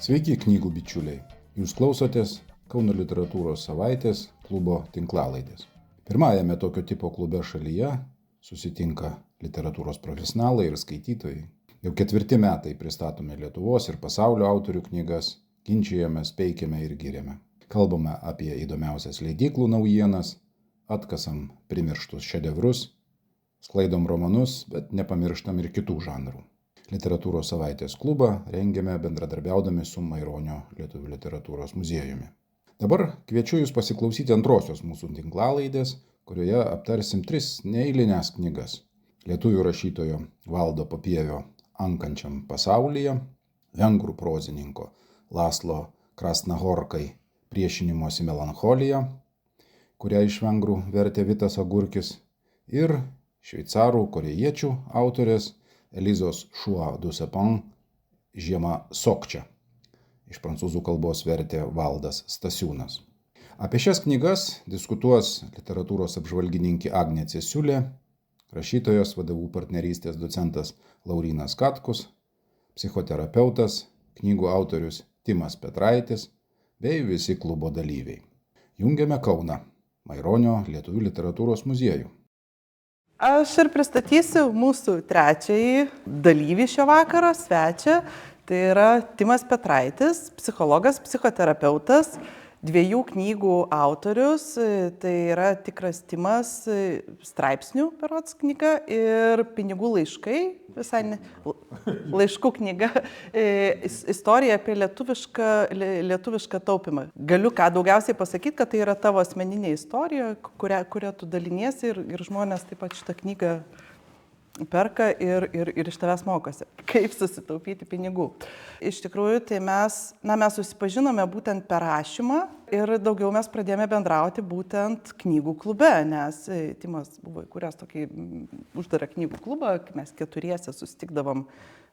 Sveiki knygų bičiuliai. Jūs klausotės Kauno literatūros savaitės klubo tinklalaidės. Pirmajame tokio tipo klube šalyje susitinka literatūros profesionalai ir skaitytojai. Jau 4 metai pristatome Lietuvos ir pasaulio autorių knygas, ginčijamės, peikiame ir giriame. Kalbame apie įdomiausias leidyklų naujienas, atkasam primirštus šedevrus, sklaidom romanus, bet nepamirštam ir kitų žanrų. Literatūros savaitės klubą rengiame bendradarbiaudami su Maironio lietuvių literatūros muziejumi. Dabar kviečiu Jūs pasiklausyti antrosios mūsų tinklalaidės, kurioje aptarsim 3 neeilinės knygas. Lietuvių rašytojo Valdo Papievio Ankančiam pasaulyje, vengrų prozininko Laslo Krasnahorkai Priešinimosi melancholija, kurią iš vengrų vertė Vitas Agurkis, ir šveicarų korėjiečių autorės Elizos Šua du Sapin Žiema Sokčia. Iš prancūzų kalbos vertė Valdas Stasiūnas. Apie šias knygas diskutuos literatūros apžvalgininkė Agnė Cesiulė, rašytojos vadovų partnerystės docentas Laurynas Katkus, psichoterapeutas, knygų autorius Timas Petraitis bei visi klubo dalyviai. Jungiame Kauną, Maironio lietuvių literatūros muziejų. Aš ir pristatysiu mūsų trečiąjį dalyvį šio vakaro, svečią. Tai yra Timas Petraitis, psichologas, psichoterapeutas, 2 knygų autorius. Tai yra Tikras Timas straipsnių berods knyga ir Pinigų laiškai, visai ne, laiškų knyga, istorija apie lietuvišką taupimą. Galiu ką daugiausiai pasakyti, kad tai yra tavo asmeninė istorija, kurią tu daliniesi ir žmonės taip pat šitą knygą perka ir iš tavęs mokosi, kaip susitaupyti pinigų. Iš tikrųjų, tai mes susipažinome būtent per rašymą ir daugiau mes pradėjome bendrauti būtent knygų klube, nes Timas buvo įkūręs tokį uždarą knygų klubą, mes 4 susitikdavom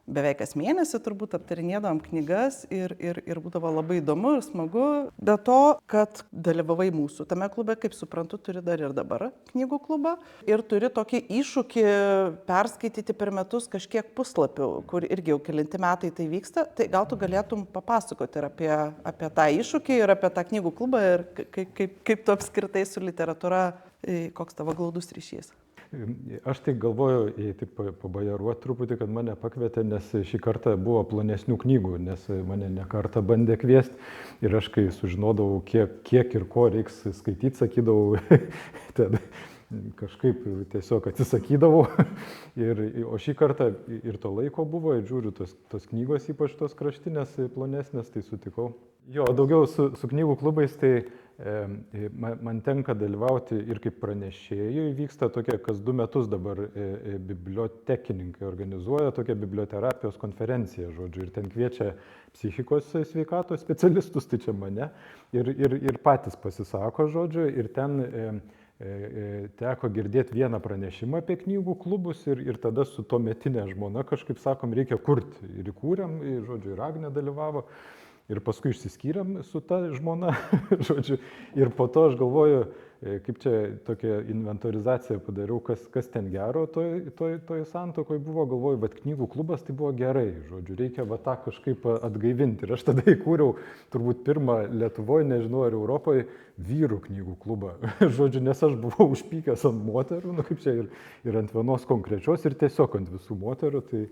beveik kas mėnesį, turbūt aptarinėdavom knygas ir būdavo labai įdomu ir smagu. Be to, kad dalyvavai mūsų tame klube, kaip suprantu, turi dar ir dabar knygų klubą ir turi tokį iššūkį perskaityti per metus kažkiek puslapių, kur irgi jau kelinti metai tai vyksta. Tai gal tu galėtum papasakoti ir apie tą iššūkį ir apie tą knygų klubą ir kaip tu apskritai su literatūra, koks tavo glaudus ryšys. Aš tai galvoju, pabajaruoti truputį, kad mane pakvietė, nes šį kartą buvo plonesnių knygų, nes mane ne kartą bandė kviesti ir aš kai sužinodavau, kiek ir ko reiks skaityti, sakydavau, tada kažkaip tiesiog atsisakydavau. O šį kartą ir to laiko buvo, ir žiūriu, tos knygos, ypač tos kraštinės, plonesnės, tai sutikau. Jo, daugiau su knygų klubais, tai man tenka dalyvauti ir kaip pranešėjui. Vyksta tokia, kas 2 metus dabar bibliotekininkai organizuoja tokią biblioterapijos konferenciją, žodžiu, ir ten kviečia psichikos sveikatos specialistus, tai čia mane, ir patys pasisako, žodžiu, ir ten teko girdėti vieną pranešimą apie knygų klubus ir tada su tuometinė žmona kažkaip sakom, reikia kurti. Ir įkūrėm, žodžiu, ir Agnė dalyvavo. Ir paskui išsiskyrėm su ta žmona, žodžiu, ir po to aš galvoju, kaip čia tokią inventorizaciją padariau, kas ten gero toj santuokoj buvo, galvoju, bet knygų klubas tai buvo gerai, žodžiu, reikia tą kažkaip atgaivinti. Ir aš tada įkūriau turbūt pirmą Lietuvoje, nežinau ar Europoje, vyrų knygų klubą, žodžiu, nes aš buvau užpykęs ant moterų, kaip čia ir ant vienos konkrečios, ir tiesiog ant visų moterų, tai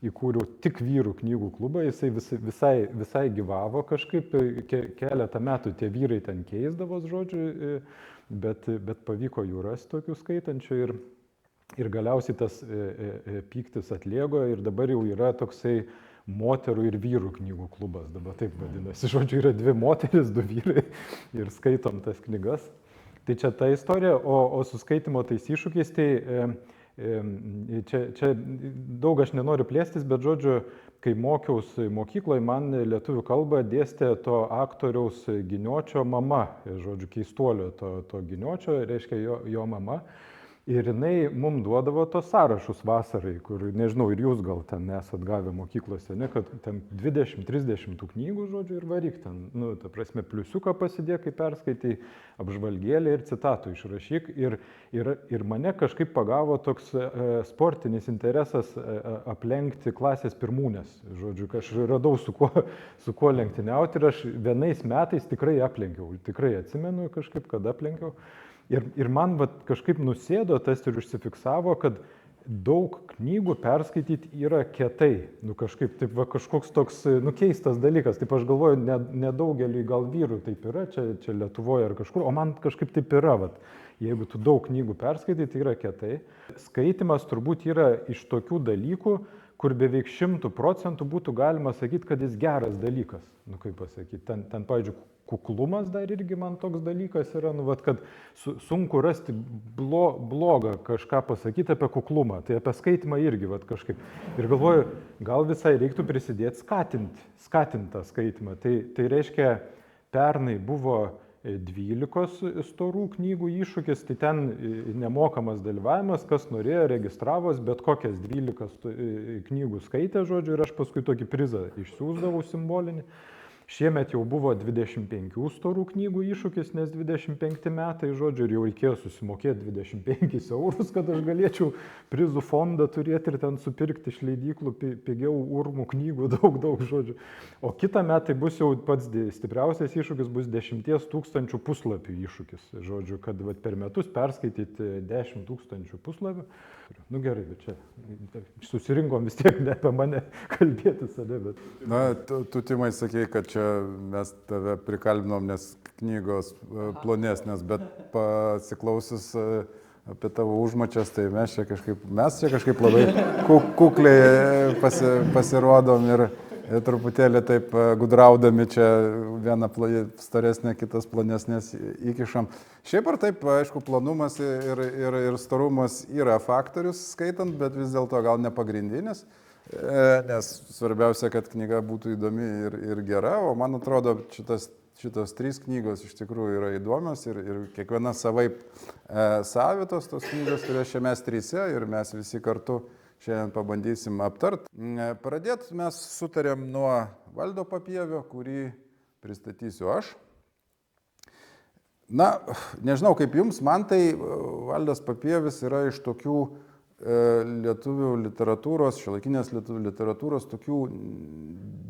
įkūriau tik vyrų knygų klubą, jisai visai gyvavo kažkaip, keletą metų tie vyrai ten keisdavos, žodžiu, bet pavyko jų rasti tokių skaitančių ir galiausiai tas pyktis atlėgo ir dabar jau yra toksai moterų ir vyrų knygų klubas, dabar taip vadinasi, žodžiu, yra 2 moteris, 2 vyrai ir skaitom tas knygas. Tai čia ta istorija, o su skaitimo tais iššūkiais, tai čia daug aš nenoriu plėstis, bet žodžiu, kai mokiausi mokykloje, man lietuvių kalbą dėstė to aktoriaus Giniočio mama, žodžiu, keistuolio to Giniočio, reiškia jo mama. Ir jinai mums duodavo tos sąrašus vasarai, kur, nežinau, ir jūs gal ten esat gavę mokyklose, ne, kad ten 20-30 tų knygų, žodžiu, ir varyk ten, nu, ta prasme, pliusiuką pasidėk, kai perskaitai, apžvalgėlę ir citatų išrašyk. Ir mane kažkaip pagavo toks sportinis interesas aplenkti klasės pirmūnės. Žodžiu, aš radau su kuo lenktyniauti ir aš vienais metais tikrai aplenkiau, tikrai atsimenu kažkaip, kad aplenkiau. Ir man kažkaip nusėdo tas ir užsifiksavo, kad daug knygų perskaityti yra kietai. Nu kažkaip taip kažkoks toks keistas dalykas. Taip aš galvoju, nedaugeliui gal vyrų taip yra, čia Lietuvoje ar kažkur, o man kažkaip taip yra. Jeigu tu daug knygų perskaitai, tai yra kietai. Skaitimas turbūt yra iš tokių dalykų, kur beveik 100% būtų galima sakyti, kad jis geras dalykas. Nu kaip pasakyti, ten pavyzdžiui, kuklumas dar irgi man toks dalykas yra, kad sunku rasti blogą kažką pasakyti apie kuklumą, tai apie skaitimą irgi kažkaip. Ir galvoju, gal visai reiktų prisidėti skatinti tą skaitimą. Tai reiškia, pernai buvo 12 storų knygų iššūkis, tai ten nemokamas dalyvavimas, kas norėjo, registravos, bet kokias 12 knygų skaitė, žodžiu, ir aš paskui tokį prizą išsiųsdavau simbolinį. Šiemet jau buvo 25 storų knygų iššūkis, nes 25 metai, žodžiu, ir jau reikėjo susimokėti 25 eurus, kad aš galėčiau prizų fondą turėti ir ten supirkti iš leidyklų pigiau urmų knygų, daug, žodžiu. O kitą metą bus jau pats stipriausias iššūkis, bus 10 000 puslapių iššūkis, žodžiu, kad per metus perskaityti 10 000 puslapių. Nu gerai, bet čia susirinkom vis tiek ne apie mane kalbėti save, bet... Na, tu Timai sakei, kad čia mes tave prikalbinom, nes knygos plonesnės, bet pasiklausius apie tavo užmačias, tai mes čia kažkaip labai kukliai pasirodom ir truputėlį taip gudraudami čia vieną storesnę, kitas plonesnės įkišam. Šiaip ar taip, aišku, plonumas ir storumas yra faktorius skaitant, bet vis dėlto gal ne pagrindinis, nes svarbiausia, kad knyga būtų įdomi ir gera, o man atrodo, šitos 3 knygos iš tikrųjų yra įdomios ir kiekviena savaip savitos tos knygos, kurios čia mes 3 ir mes visi kartu šiandien pabandysim aptart. Pradėt mes sutarėm nuo Valdo Papievio, kurį pristatysiu aš. Na, nežinau kaip jums, man tai Valdas Papievis yra iš tokių lietuvių literatūros, šiuolaikinės lietuvių literatūros, tokių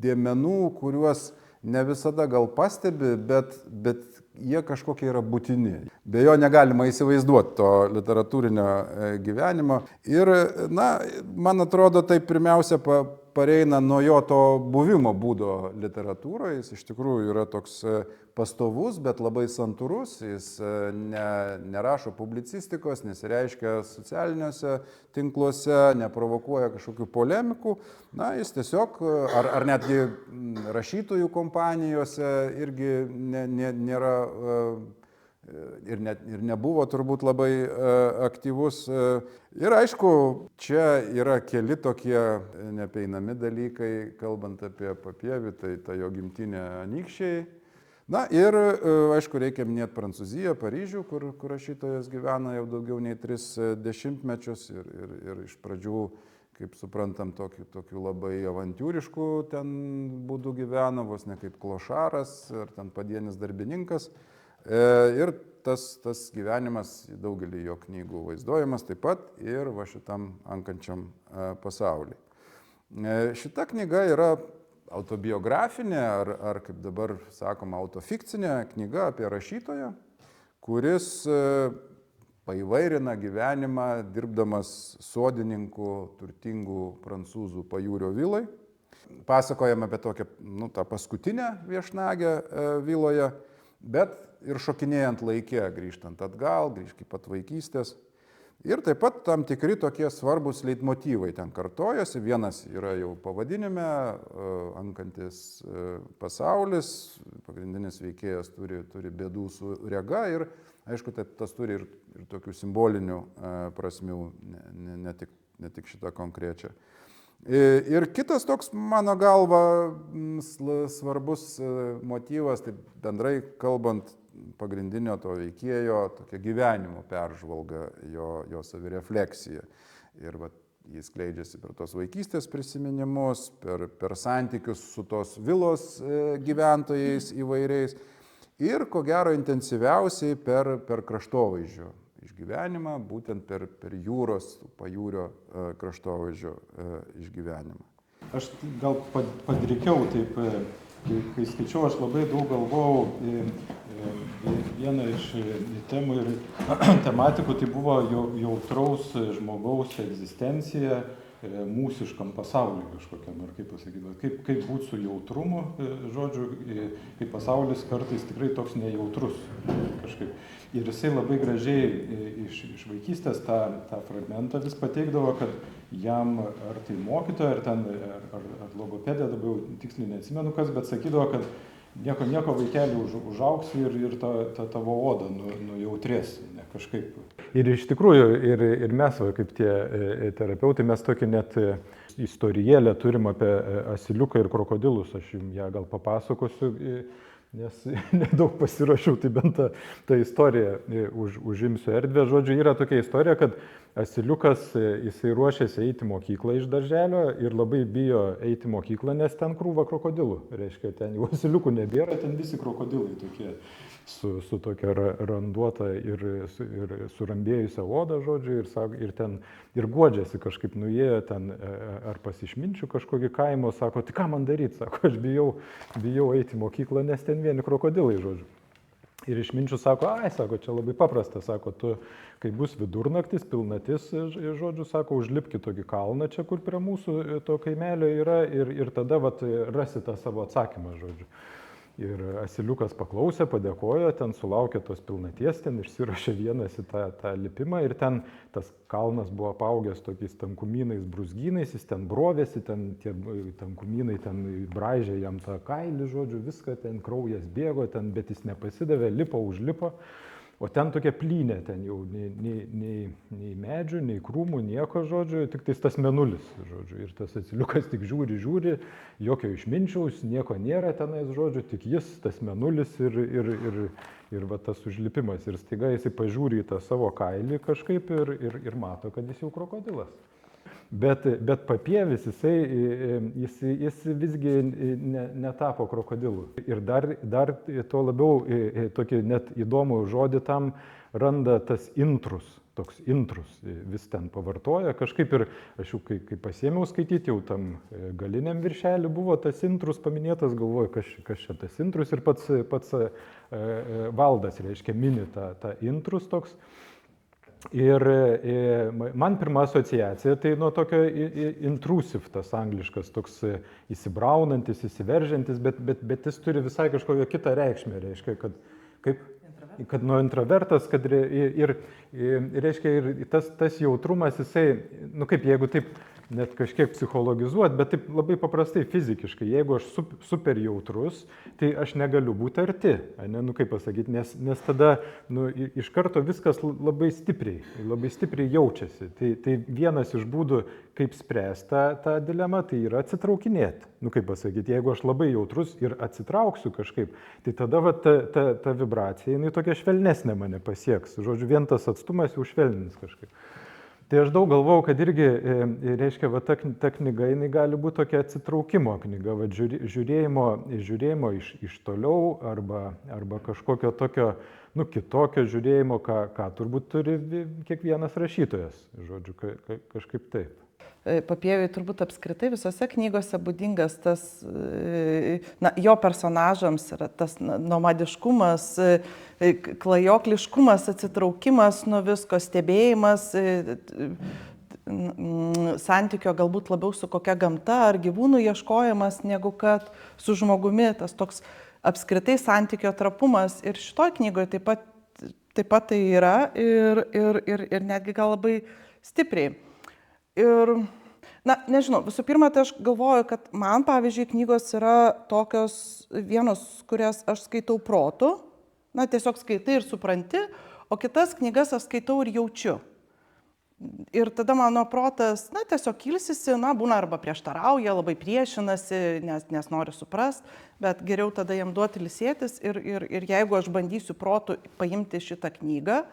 dėmenų, kuriuos ne visada gal pastebi, bet jie kažkokie yra būtini. Be jo negalima įsivaizduoti to literatūrinio gyvenimo. Ir, na, man atrodo, tai pirmiausia pareina nuo jo to buvimo būdo literatūroje. Jis iš tikrųjų yra toks pastovus, bet labai santūrus. Jis nerašo publicistikos, nesireiškia socialiniuose tinkluose, neprovokuoja kažkokių polemikų. Na, jis tiesiog, ar netgi rašytojų kompanijose irgi nėra ir nebuvo turbūt labai aktyvus. Ir aišku, čia yra keli tokie neapeinami dalykai, kalbant apie Papievį, tai ta jo gimtinė Anykščiai. Na ir aišku, reikia minėti Prancūziją, Paryžių, kur rašytojas gyvena jau daugiau nei 3 dešimtmečius ir iš pradžių, kaip suprantam, tokių labai avantiūriškų ten būdų gyvena, vos ne kaip klošaras ar ten padienis darbininkas. Ir tas gyvenimas daugelį jo knygų vaizduojamas taip pat ir va šitam ankančiam pasauliui. Šita knyga yra autobiografinė ar kaip dabar sakoma, autofikcinė knyga apie rašytoją, kuris paįvairina gyvenimą dirbdamas sodininku turtingų prancūzų pajūrio vilai. Pasakojame apie tokią, tą paskutinę viešnagę viloje, bet ir šokinėjant laike, grįžtant atgal, iki pat vaikystės. Ir taip pat tam tikri tokie svarbus leitmotyvai ten kartojasi. Vienas yra jau pavadinime, ankantis pasaulis, pagrindinis veikėjas turi bėdų su rega ir, aišku, tas turi ir tokių simbolinių prasmių, ne tik šitą konkrečią. Ir kitas toks, mano galva, svarbus motyvas, tai bendrai kalbant, pagrindinio to veikėjo tokia gyvenimo peržvalga, jo savirefleksija. Ir jis skleidžiasi per tos vaikystės prisiminimus, per santykius su tos vilos gyventojais įvairiais ir, ko gero, intensyviausiai per kraštovaizdžio išgyvenimą, būtent per jūros, pajūrio kraštovaizdžio išgyvenimą. Aš gal padrikiau taip, kai skaičiau, aš labai daug galvojau, viena iš temų ir tematikų tai buvo jautraus žmogaus egzistencija mūsiškam pasauliui kažkokiam, ar kaip pasakyti, kaip būti su jautrumu, žodžiu, kai pasaulis kartais tikrai toks nejautrus kažkaip. Ir jisai labai gražiai iš vaikystės tą fragmentą vis pateikdavo, kad jam ar tai mokytoja, ar logopedė, dabar tiksliai neatsimenu kas, bet sakydavo, kad nieko vaikeli užauksi ir ta tavo oda nujautrės kažkaip. Ir iš tikrųjų, ir mes, kaip tie terapeutai, mes tokį net istorijėlę turim apie asiliuką ir krokodilus, aš jums ją gal papasakosiu, nes nedaug pasirašiau, tai bent tą istoriją užimsiu erdvę. Žodžiu, yra tokia istorija, kad asiliukas, jisai ruošiasi eiti mokyklą iš darželio ir labai bijo eiti mokyklą, nes ten krūva krokodilų. Reiškia, ten jau asiliukų nebėra, ten visi krokodilai tokie su tokia randuota ir surambėjusią odą, žodžiu, ir guodžiasi kažkaip nuėjo ten ar pasišminčių kažkokį kaimo, sako, tai ką man daryti, sako, aš bijau eiti į mokyklą, nes ten vieni krokodilai, žodžiu. Ir išminčių sako, sako, čia labai paprasta, sako, tu, kai bus vidurnaktis, pilnatis, žodžiu, sako, užlipki tokį kalną čia, kur prie mūsų to kaimelio yra ir tada rasi tą savo atsakymą, žodžiu. Ir asiliukas paklausė, padėkojo, ten sulaukė tos pilnaties, ten išsirašė vienas į tą lipimą ir ten tas kalnas buvo apaugęs tokiais tankumynais, brūzgynais, jis ten brovėsi, ten tie tankumynai ten braižė jam tą kailį, žodžiu, viską, ten kraujas bėgo, bet jis nepasidavė, užlipo. O ten tokia plynė, ten jau nei medžių, nei krūmų, nieko, žodžiu, tik tas mėnulis, žodžiu. Ir tas asiliukas tik žiūri, jokio išminčiaus, nieko nėra tenais, žodžiu, tik jis, tas mėnulis ir tas užlipimas. Ir staiga jisai pažiūri į tą savo kailį kažkaip ir mato, kad jis jau krokodilas. Bet papievis, jis visgi netapo krokodilu. Ir dar to labiau tokį net įdomų žodį tam randa tas intrus, toks intrus vis ten pavartoja. Kažkaip ir aš jau kai pasiėmiau skaityti, jau tam galiniam viršelį buvo tas intrus paminėtas, galvoju, kas čia tas intrus ir pats Valdas, reiškia, mini tą intrus toks. Ir man pirma asociacija tai nuo tokio intrusive, tas angliškas, toks įsibraunantis, įsiveržiantis, bet jis turi visai kažkokią kitą reikšmę, reiškia, kad nuo introvertas, kad reiškia, ir tas jautrumas, jisai, kaip jeigu taip net kažkiek psichologizuot, bet taip labai paprastai fizikiškai, jeigu aš super jautrus, tai aš negaliu būti arti, kaip pasakyti, nes tada iš karto viskas labai stipriai jaučiasi. Tai vienas iš būdų, kaip spręsti tą dilemą, tai yra atsitraukinėti. Kaip pasakyti, jeigu aš labai jautrus ir atsitrauksiu kažkaip, tai tada ta vibracija, jinai tokia švelnesnė mane pasieks. Žodžiu, vien tas atstumas jau švelnins kažkaip. Tai aš daug galvojau, kad irgi, reiškia, ta knyga, jinai gali būti tokia atsitraukimo knyga, žiūrėjimo iš toliau arba kažkokio tokio, kitokio žiūrėjimo, ką turbūt turi kiekvienas rašytojas, žodžiu, kažkaip taip. Papieviui turbūt apskritai visose knygose būdingas tas, jo personažams yra tas nomadiškumas, klajokliškumas, atsitraukimas nuo visko, stebėjimas, santykio galbūt labiau su kokia gamta ar gyvūnų ieškojimas, negu kad su žmogumi, tas toks apskritai santykio trapumas. Ir šitoj knygoje taip pat tai yra ir netgi gal labai stipriai. Ir, nežinau, visų pirma, tai aš galvoju, kad man, pavyzdžiui, knygos yra tokios vienos, kurias aš skaitau protu, tiesiog skaitai ir supranti, o kitas knygas aš skaitau ir jaučiu. Ir tada mano protas, tiesiog ilsisi, būna arba prieštarauja, labai priešinasi, nes nori suprast, bet geriau tada jam duoti ilsėtis ir jeigu aš bandysiu protu paimti šitą knygą,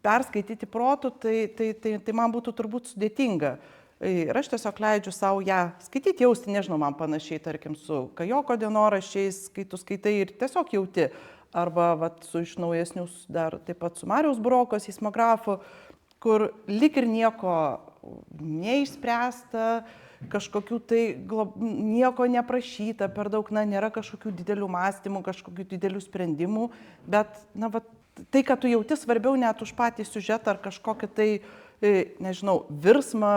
perskaityti protu, tai man būtų turbūt sudėtinga. Ir aš tiesiog leidžiu savo ją skaityti, jausti, nežinau, man panašiai, tarkim, su Kajoko dienoraščiais, kai tu skaitai ir tiesiog jauti. Arba su iš naujesnių dar taip pat su Mariaus Buroko seismografu, kur lyg ir nieko neišspręsta, kažkokių tai nieko neprašyta per daug, nėra kažkokių didelių mąstymų, kažkokių didelių sprendimų, bet tai, kad tu jauti svarbiau net už patį siužetą ar kažkokį tai, nežinau, virsmą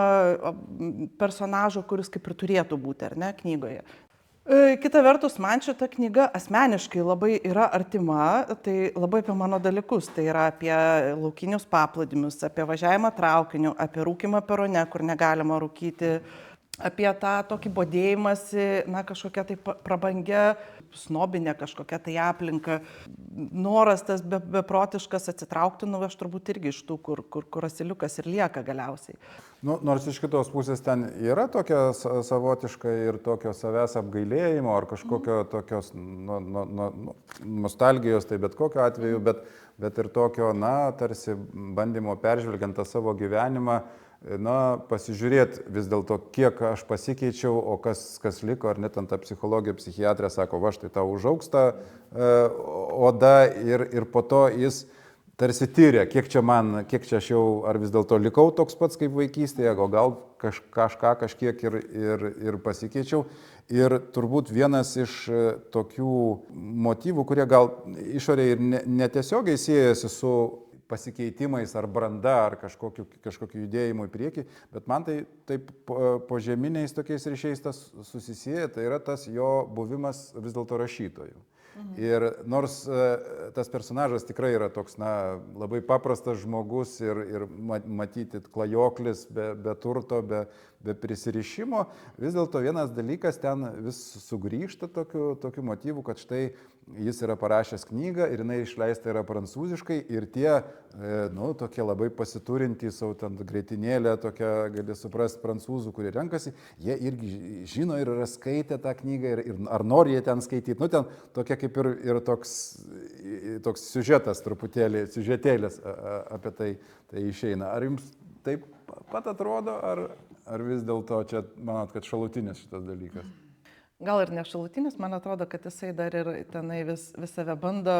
personažo, kuris kaip ir turėtų būti, ar ne, knygoje. Kita vertus, man šita knyga asmeniškai labai yra artima, tai labai apie mano dalykus, tai yra apie laukinius paplūdimius, apie važiavimą traukiniu, apie rūkimą perone, kur negalima rūkyti, apie tą tokį bodėjimąsi, kažkokia tai prabangia, snobinė kažkokia tai aplinka, noras tas beprotiškas atsitraukti, aš turbūt irgi iš tų, kur asiliukas ir lieka galiausiai. Nors iš kitos pusės ten yra tokia savotiška ir tokio savęs apgailėjimo ar kažkokio tokios nostalgijos, tai bet kokiu atveju, bet ir tokio, tarsi bandymo peržvelgiant tą savo gyvenimą, pasižiūrėti vis dėlto, kiek aš pasikeičiau, o kas liko, ar net ant tą psichologija, psichiatrė sako, štai tau užauksta oda ir po to jis tarsi tyria, kiek čia aš jau, ar vis dėlto likau toks pats kaip vaikystėje, o gal kažkiek ir pasikeičiau. Ir turbūt vienas iš tokių motyvų, kurie gal išorėje ir netiesiogiai siejasi su pasikeitimais ar branda ar kažkokiu judėjimu į priekį, bet man tai taip požeminiais tokiais ryšiais tas susisieja, tai yra tas jo buvimas vis dėlto rašytoju. Ir nors tas personažas tikrai yra toks, labai paprastas žmogus ir matyti klajoklis be turto, be prisirišimo, vis dėlto vienas dalykas ten vis sugrįžta tokiu motyvu, kad štai jis yra parašęs knygą ir jinai išleista yra prancūziškai ir tie, tokie labai pasiturintys, savo ten greitinėlė, tokia, gali suprasti, prancūzų, kurie renkasi, jie irgi žino ir yra skaitę tą knygą ir ar nori jie ten skaityti. Ten tokia kaip ir toks siužetas truputėlį, siužetėlis apie tai išeina. Ar jums taip pat atrodo, ar vis dėlto čia, manot, kad šalutinis šitas dalykas? Gal ir ne šalutinis, man atrodo, kad jisai dar ir tenai vis save bando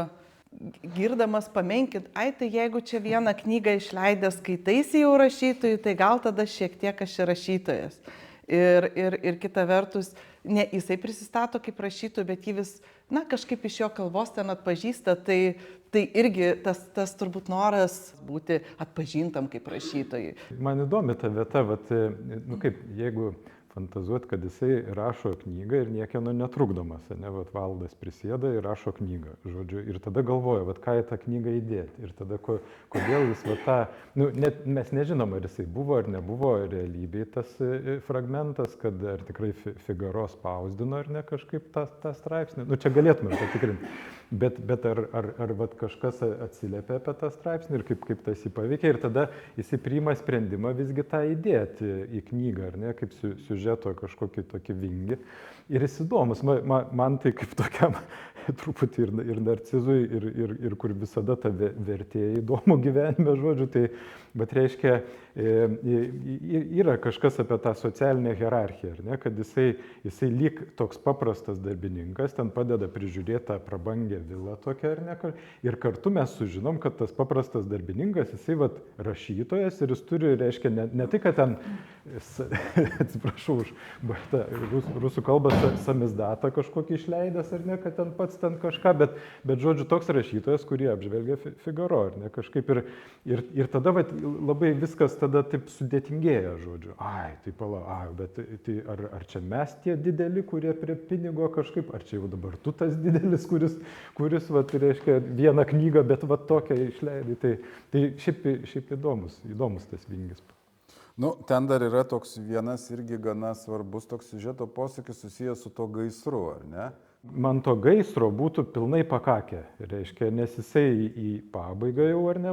girdamas pamenkinti, tai jeigu čia vieną knygą išleidęs skaitaisi jau rašytojui, tai gal tada šiek tiek aš ir rašytojas. Ir kita vertus, ne jisai prisistato kaip rašytojų, bet jį vis, kažkaip iš jo kalbos ten atpažįsta, tai irgi tas turbūt noras būti atpažintam kaip rašytojui. Man įdomi ta vieta, kaip jeigu fantazuot, kad jisai rašo knygą ir niekieno netrukdomas, Valdas prisėda ir rašo knygą, žodžiu, ir tada galvoja, ką į tą knygą įdėti, ir tada kodėl jis net mes nežinom, ar jisai buvo ar nebuvo realybėje tas fragmentas, kad ar tikrai Figaro spausdino ar ne kažkaip tą straipsnį, čia galėtume patikrinti, bet ar kažkas atsiliepia apie tą straipsnį ir kaip tas jį paveikia, ir tada jisai priima sprendimą visgi tą įdėti į knygą, ar ne, kaip siužeto kažkokį tokį vingį. Ir jis įdomus, man tai kaip tokiam truputį ir narcizui, ir kur visada ta vertė įdomu gyvenime, žodžiu, bet reiškia, yra kažkas apie tą socialinę hierarchiją, ar ne, kad jisai lyg toks paprastas darbininkas, ten padeda prižiūrėti tą prabangę vilą tokią, ar ne, ir kartu mes sužinom, kad tas paprastas darbininkas, jisai rašytojas ir jis turi, reiškia, ne tai, kad ten, atsiprašau už rusų kalbą, samizdatą kažkokį išleidęs, ar ne, kad ten pats ten kažką, bet žodžiu, toks rašytojas, kurį apžvelgia Figaro, ar ne, kažkaip ir tada labai viskas tada taip sudėtingėja, žodžiu. Bet ar čia mes tie dideli, kurie prie pinigo kažkaip, ar čia jau dabar tu tas didelis, kuris reiškia, vieną knygą, bet tokią išleidai. Tai šiaip įdomus tas vingis. Ten dar yra toks vienas irgi gana svarbus toks siužeto posūkis susijęs su to gaisru, ar ne? Man to gaisro būtų pilnai pakakę, reiškia, nes jisai į pabaigą jau, ar ne,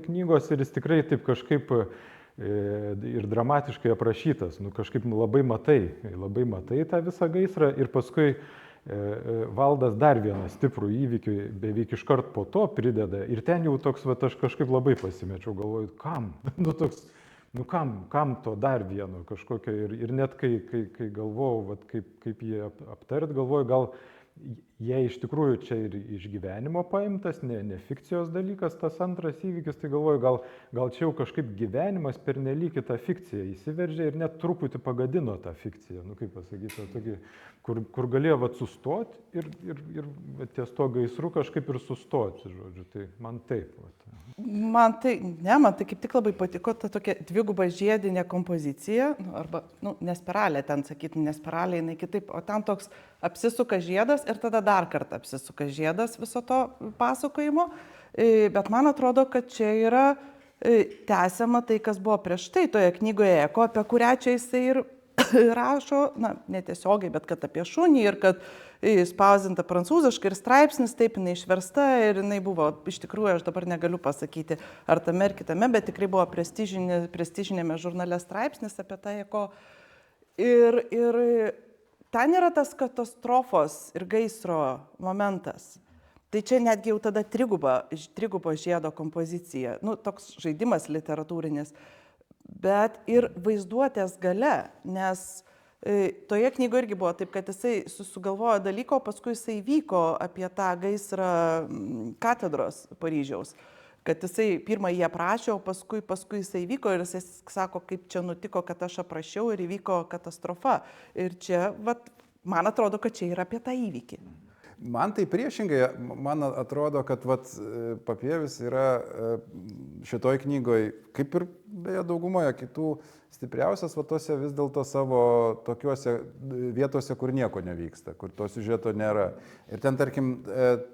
knygos, ir jis tikrai taip kažkaip ir dramatiškai aprašytas. Nu, kažkaip labai matai tą visą gaisrą ir paskui Valdas dar vieną stiprų įvykį beveik iškart po to prideda ir ten jau toks, va, aš kažkaip labai pasimečiau, galvoju, kam? Kam to dar vieno kažkokio ir net kai galvojau, va, kaip jį aptart, galvoju, gal jei iš tikrųjų čia ir iš gyvenimo paimtas, ne fikcijos dalykas, tas antras įvykis, tai galvoju, gal čia jau kažkaip gyvenimas pernelyg į tą fikciją įsiveržė ir net truputį pagadino tą fikciją, nu kaip pasakyti, tokį, kur galėjo vat sustoti ir ties to gaisru kažkaip ir sustoti, žodžiu, tai man taip. Vat. Man tai kaip tik labai patiko ta tokia dviguba žiedinė kompozicija, arba, ne spiralė, ten sakyti, ne spiralė, jinai kitaip, o ten toks apsisuka žiedas ir tada dar kartą apsisuka žiedas viso to pasakojimo, bet man atrodo, kad čia yra tęsiama tai, kas buvo prieš tai toje knygoje Eko, apie kurią čia jisai ir rašo, netiesiogiai, bet kad apie šunį ir kad spausdinta prancūziškai ir straipsnis, taip jinai išversta ir jinai buvo, iš tikrųjų, aš dabar negaliu pasakyti, ar tame ar kitame, bet tikrai buvo prestižinėme žurnale straipsnis apie tą Eko. Ir ten yra tas katastrofos ir gaisro momentas. Tai čia netgi jau tada trigubo žiedo kompozicija, toks žaidimas literatūrinis, bet ir vaizduotės gale, nes toje knygoje irgi buvo taip, kad jisai sugalvojo dalyko, paskui jisai vyko apie tą gaisrą katedros Paryžiaus, kad jisai pirmą jį aprašė, o paskui jisai vyko ir jisai sako, kaip čia nutiko, kad aš aprašiau ir įvyko katastrofa. Ir čia, man atrodo, kad čia yra apie tą įvykį. Man tai priešingai, man atrodo, kad Papievis yra šitoj knygoje, kaip ir beje daugumoje kitų, stipriausias tose vis dėlto savo tokiuose vietose, kur nieko nevyksta, kur to siužeto nėra. Ir ten, tarkim,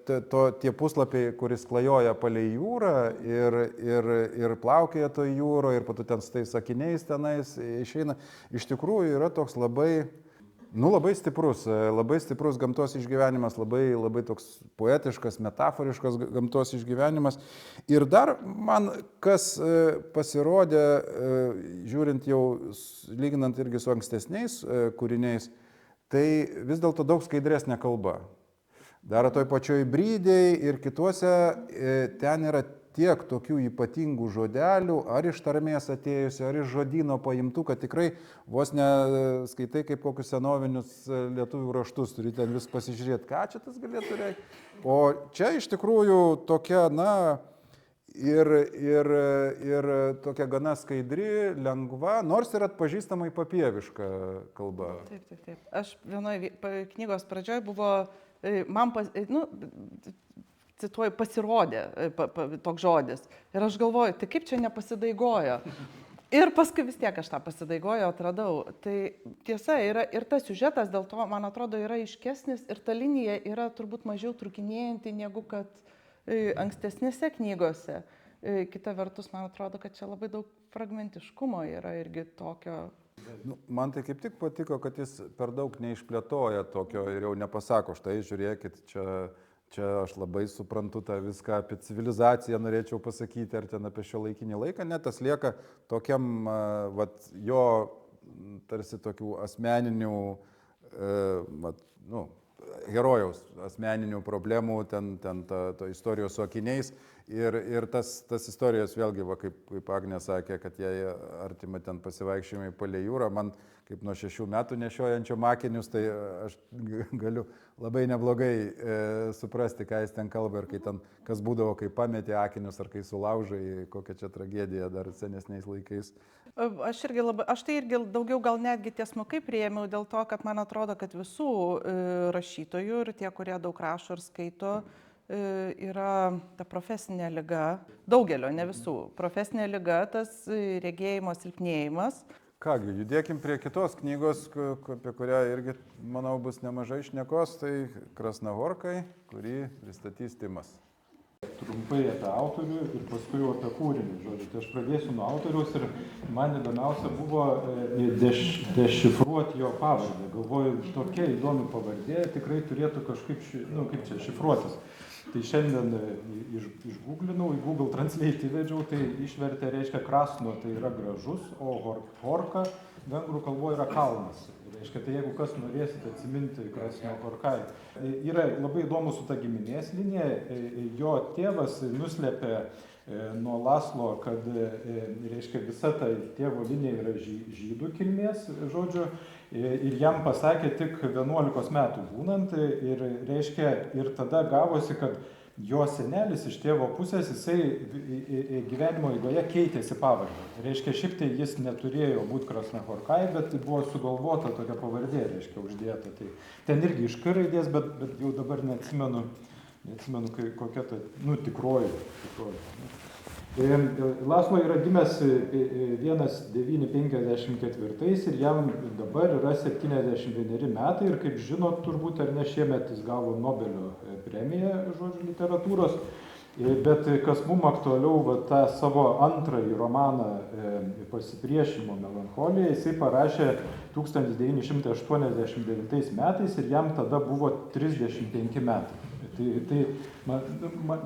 tie puslapiai, kuris klajoja palei jūrą ir plaukėja to jūro, ir po to ten su tais sakiniais tenais išeina, iš tikrųjų yra toks labai stiprus gamtos išgyvenimas, labai toks poetiškas, metaforiškas gamtos išgyvenimas. Ir dar man kas pasirodė, žiūrint jau, lyginant irgi su ankstesniais kūriniais, tai vis dėlto daug skaidresnė kalba. Dar toj pačioj Brydėj ir kituose ten yra tiek tokių ypatingų žodelių, ar iš tarmės atėjusių, ar iš žodyno paimtų, kad tikrai vos neskaitai kaip kokius senovinius lietuvių raštus, turi ten vis pasižiūrėti, ką čia tas galėtų reikšti. O čia iš tikrųjų tokia, ir tokia gana skaidri, lengva, nors ir atpažįstamai papieviška kalba. Taip. Aš vienoje knygos pradžioje buvo, cituoju, pasirodė toks žodis. Ir aš galvoju, tai kaip čia nepasidaigojo? Ir paskui vis tiek aš tą pasidaigojo atradau. Tai tiesa, yra ir tas siužetas dėl to, man atrodo, yra aiškesnis ir ta linija yra turbūt mažiau trukinėjanti negu kad ankstesnėse knygose. Kita vertus, man atrodo, kad čia labai daug fragmentiškumo yra irgi tokio. Man tai kaip tik patiko, kad jis per daug neišplėtoja tokio ir jau nepasako, štai žiūrėkit, čia aš labai suprantu tą viską apie civilizaciją, norėčiau pasakyti, ar ten apie šiuolaikinį laiką, net tas lieka tokiam, jo tarsi tokių asmeninių, herojaus asmeninių problemų, ten to istorijos su akiniais. Ir tas istorijos vėlgi, kaip Agnė sakė, kad jai artima ten pasivaikščiojimai palei jūrą, man kaip nuo 6 metų nešiojančiom akinius, tai aš galiu labai neblogai suprasti, ką jis ten kalba ir kai ten, kas būdavo, kai pametė akinius ar kai sulaužai, kokia čia tragedija dar senesniais laikais. Aš tai irgi daugiau gal netgi tiesmukai priėmiau dėl to, kad man atrodo, kad visų rašytojų ir tie, kurie daug rašo ir skaito, yra ta profesinė liga, daugelio, ne visų, profesinė liga, tas regėjimo silpnėjimas. Kągi, judėkim prie kitos knygos, apie kurią irgi, manau, bus nemažai šnekos, tai Krasnahorkai, kurį pristatys Timas. Trumpai apie autorių ir paskui jau apie kūrinį, žodžiu. Tai aš pradėsiu nuo autoriaus ir man įdomiausia buvo dešifruoti jo pavardę. Galvoju, tokia įdomi pavardė tikrai turėtų kažkaip, šifruotis. Tai šiandien išgooglinau, į Google Translate įvedžiau, tai išvertė, reiškia krasno, tai yra gražus, o horka vengrų kalboje yra kalnas. Reiškia, tai jeigu kas norėsite atsiminti Krasnio Horkai. Yra labai įdomu su ta giminės linija, jo tėvas nuslėpė nuo Laslo, kad, reiškia, visa ta tėvo linija yra žydų kilmės, žodžiu, ir jam pasakė tik 11 metų būnant, ir, reiškia, ir tada gavosi, kad jo senelis iš tėvo pusės, jisai gyvenimo eigoje keitėsi pavardę. Reiškia, šiaip tai jis neturėjo būti Krasnahorkai, bet buvo sugalvota tokia pavardė, reiškia, uždėta. Tai ten irgi iš K raidės, bet jau dabar neatsimenu kokia ta, tikroji. Laslo yra gimęs 1954 ir jam dabar yra 71 metai ir kaip žinot, turbūt ar ne šiemet jis gavo Nobelio premiją, žodžiu, literatūros, bet kas mums aktualiau, tą savo antrąjį romaną Pasipriešinimo melancholija, jisai parašė 1989 metais ir jam tada buvo 35 metai. Tai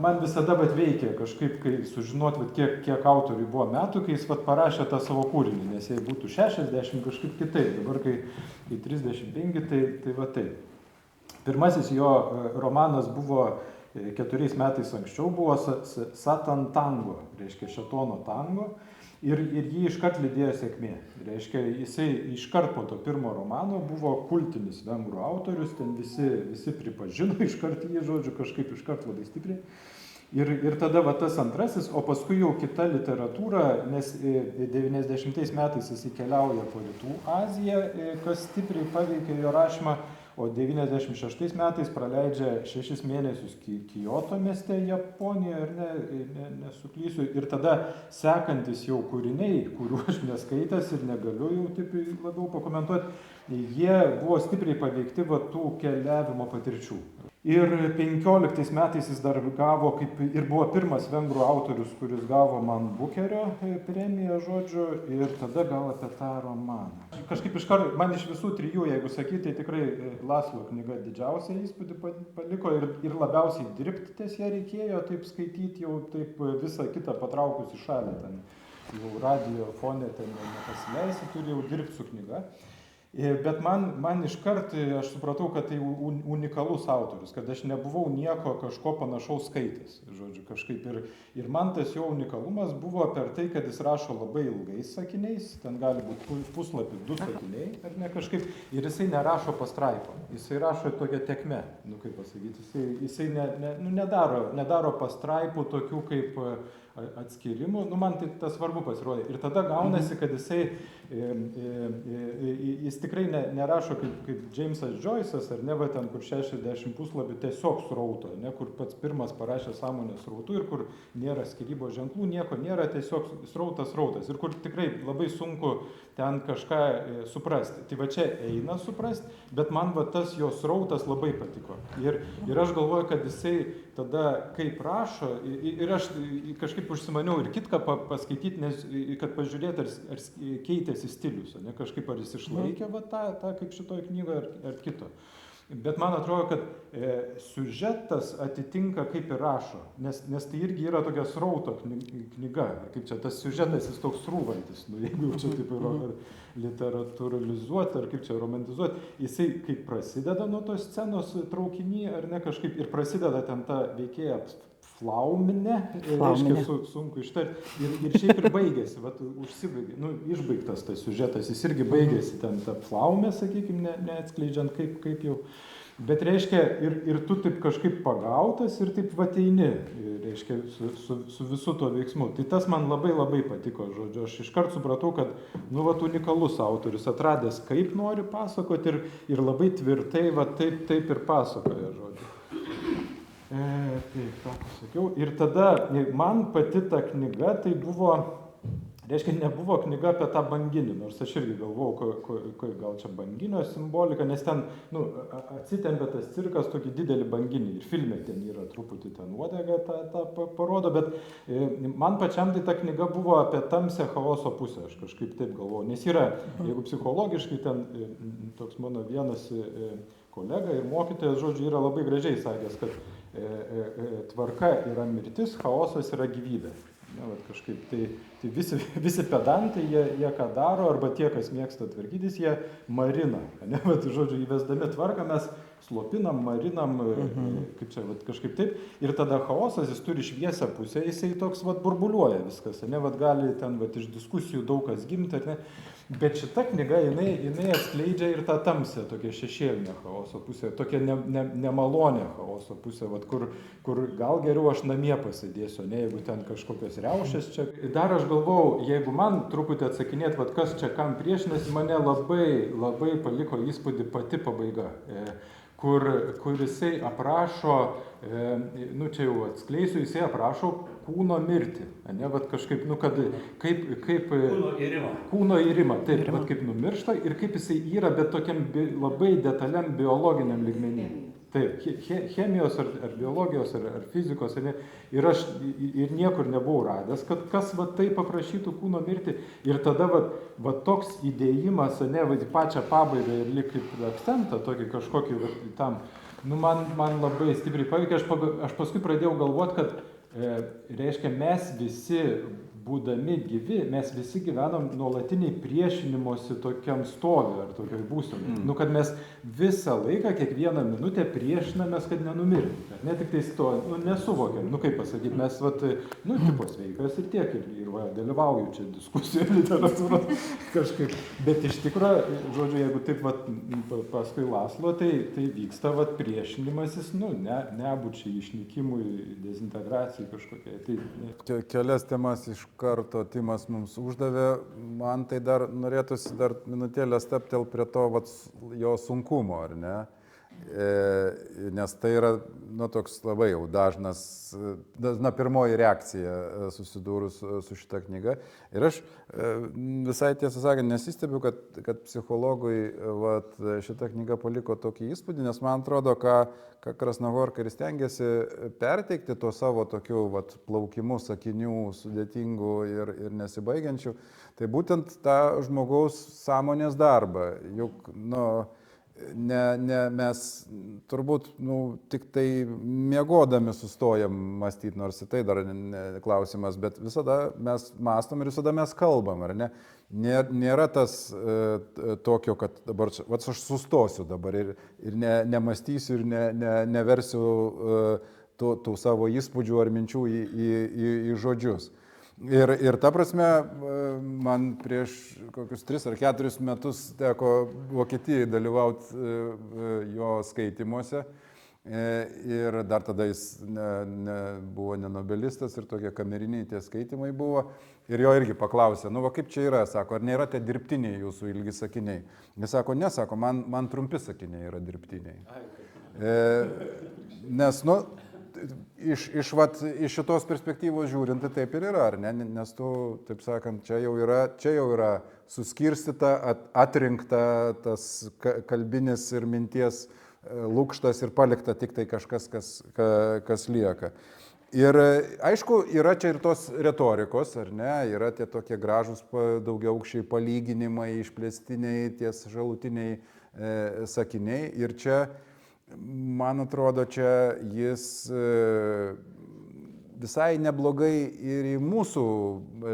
man visada veikia kažkaip, kai sužinot, kiek autoriui buvo metų, kai jis parašė tą savo kūrinį, nes jei būtų 60 kažkaip kitaip, dabar kai 35, tai taip. Pirmasis jo romanas buvo 4 metais anksčiau, buvo Satan tango, reiškia šėtono tango, ir jį iškart lydėjo sėkmė. Reiškia, jisai iškart po to pirmo romano buvo kultinis vengrų autorius, ten visi pripažino iškart jį, žodžiu, kažkaip iškart labai stipriai. Ir tada tas antrasis, o paskui jau kita literatūra, nes 90 metais jis keliauja po Rytų Aziją, kas stipriai paveikė jo rašymą, o 96 metais praleidžia 6 mėnesius Kioto mieste, Japonijoje, ar nesuklysiu, ir tada sekantis jau kūriniai, kuriuo aš neskaitęs ir negaliu jau taip labiau pakomentuoti, jie buvo stipriai paveikti tų keliavimo patirčių. Ir 15 metais jis dar gavo, ir buvo pirmas vengrų autorius, kuris gavo man Bukerio premiją, žodžiu, ir tada gal apie tą romaną. Kažkaip iškart, man iš visų 3, jeigu sakyti, tai tikrai Laslo knyga didžiausią įspūdį paliko ir labiausiai dirbti ties ją reikėjo, taip skaityti jau taip visą kitą patraukus į šalį, ten jau radio fone ten nepasileisi, turi jau dirbti su knyga. Bet man iškart aš supratau, kad tai unikalus autorius, kad aš nebuvau nieko kažko panašaus skaitęs, žodžiu, kažkaip. Ir man tas jo unikalumas buvo per tai, kad jis rašo labai ilgais sakiniais, ten gali būti puslapį 2 sakiniai, ar ne kažkaip, ir jisai nerašo pastraipą, jisai rašo tokią tekmę, kaip pasakyti, jisai nedaro pastraipų tokių kaip atskirimų, man tai tas svarbu pasirodė. Ir tada gaunasi, kad jis tikrai nerašo kaip Jamesas Joyce'as, ar ne, ten kur 60 puslapių tiesiog srauto, ne, kur pats pirmas parašė sąmonės srautų ir kur nėra skyrybos ženklų, nieko nėra, tiesiog srautas, ir kur tikrai labai sunku ten kažką suprasti. Tai čia eina suprasti, bet man tas jo srautas labai patiko. Ir aš galvoju, kad jisai tada kaip rašo, ir aš kažkaip užsimaniau ir kitką paskaityti, nes kad pažiūrėti, ar keitėsi stilius, ne, kažkaip ar jis išlaikė tą kaip šitoj knygoje ar kito. Bet man atrodo, kad siužetas atitinka kaip ir rašo, nes tai irgi yra tokia srauto knyga, kaip čia tas siužetas jis toks srūvantis, jeigu jau čia taip ar literatūralizuoti, ar kaip čia romantizuoti, jisai kaip prasideda nuo tos scenos traukiny, ar ne kažkaip, ir prasideda ten ta veikėja Flauminė, reiškia sunku ištarti, ir šiaip ir baigėsi, užsibaigė, išbaigtas tas siužetas, jis irgi baigėsi ten ta Flaumė, sakykime, neatskleidžiant kaip jau, bet reiškia, ir tu taip kažkaip pagautas ir taip eini, reiškia, su visu to veiksmu. Tai tas man labai patiko, žodžiu, aš iškart supratau, kad, unikalus autorius, atradęs kaip nori pasakoti ir labai tvirtai, taip ir pasakoja, žodžiu. Taip, tą pasakiau. Ir tada man pati ta knyga, tai buvo, reiškia, nebuvo knyga apie tą banginį, nors aš irgi galvojau, gal čia banginio simbolika, nes ten, atsitempia tas cirkas tokį didelį banginį ir filme ten yra truputį ten uodega tą parodo, bet man pačiam tai ta knyga buvo apie tamsią chaoso pusę, aš kažkaip taip galvojau, nes yra, jeigu psichologiškai ten toks mano vienas kolega ir mokytojas, žodžiu, yra labai gražiai sakęs, kad tvarka yra mirtis, chaosas yra gyvybė. Ne, vat kažkaip tai visi pedantai, jie ką daro, arba tie, kas mėgsta tvarkytis, jie marina. Ne, vat, žodžiu, įvesdami tvarką mes slopinam, marinam, kaip čia, vat, kažkaip taip. Ir tada chaosas, jis turi šviesią pusę, jisai toks vat, burbuliuoja viskas. Ne, vat, gali ten vat, iš diskusijų daug kas gimti. Ne. Bet šita knyga, jinai atskleidžia ir tą tamsę, tokią šešėlinę chaoso pusę, tokią nemalonę chaoso pusę, vat, kur gal geriau aš namie pasidėsiu, ne, jeigu ten kažkokios riaušės čia. Dar aš galvau, jeigu man truputį atsakinėt, vat, kas čia kam priešinasi, mane labai paliko įspūdį pati pabaiga, kur jisai aprašo, nu čia jau atskleisiu, jisai aprašo kūno mirtį, ne, vat kažkaip, nu kad, kaip kūno irimą, taip, vat kaip numiršta ir kaip jisai yra, bet tokiam labai detaliam biologiniam lygmenį. Taip, chemijos ar biologijos ar fizikos, ne, ir aš ir niekur nebuvau radęs, kad kas va taip paprašytų kūno mirtį. Ir tada va toks įdėjimas, ne, va į pačią pabaigą ir lyg kaip akcentą tokį kažkokį va, tam, nu man labai stipriai paveikė, aš paskui pradėjau galvoti, kad reiškia mes visi būdami gyvi, mes visi gyvenam nuolatiniai priešinimosi tokiam stovi ar tokioj būsenai. Nu, kad mes visą laiką, kiekvieną minutę priešinamės, kad nenumirti. Ne tik tai to, nu, nesuvokiam, nu kaip pasakyti, mes, vat, nu, tipo sveikas ir tiek, ir va, dalyvauju čia diskusijoje literatūros kažkaip. Bet iš tikrųjų, žodžiu, jeigu taip, vat, paskui Laslo, tai vyksta, vat, priešinimasis, nu, nebūčiai, išnykimui, dezintegracijai kažkokiai. Tai, ne. Kelias temas iš karto Timas mums uždavė, man tai dar norėtųsi dar minutėlę steptel prie to vat, jo sunkumo, ar ne? Nes tai yra, nu, toks labai jau dažna pirmoji reakcija susidūrus su šita knyga. Ir aš visai tiesą sakant nesistebiu, kad psichologui vat, šita knyga paliko tokį įspūdį, nes man atrodo, ką Krasnogorka ir stengiasi perteikti to savo tokių vat, plaukimų, sakinių, sudėtingų ir nesibaigiančių, tai būtent tą žmogaus sąmonės darbą. Juk, nu, mes turbūt tik tai miegodami sustojam mąstyti, nors į tai dar klausimas, bet visada mes mąstom ir visada mes kalbam, ar ne? Nėra tas tokio, kad dabar aš sustosiu dabar ir nemąstysiu ir neversiu tų savo įspūdžių ar minčių į žodžius. Ir ta prasme, man prieš kokius 3 ar 4 metus teko Vokietijai dalyvauti jo skaitimuose. Ir dar tada jis buvo ne nobelistas ir tokie kameriniai tie skaitimai buvo. Ir jo irgi paklausė, nu va kaip čia yra, sako, ar nėra tie dirbtiniai jūsų ilgi sakiniai? Jis sako, ne, sako, man trumpi sakiniai yra dirbtiniai. Nes, nu, iš šitos perspektyvos žiūrint, tai taip ir yra, ar ne? Nes tu, taip sakant, čia jau yra suskirstyta, atrinkta tas kalbinis ir minties lukštas ir palikta tik tai kažkas, kas lieka. Ir aišku, yra čia ir tos retorikos, ar ne? Yra tie tokie gražūs daugiaaukščiai palyginimai, išplėstiniai, ties šalutiniai sakiniai. Ir čia, man atrodo, čia jis visai neblogai ir į mūsų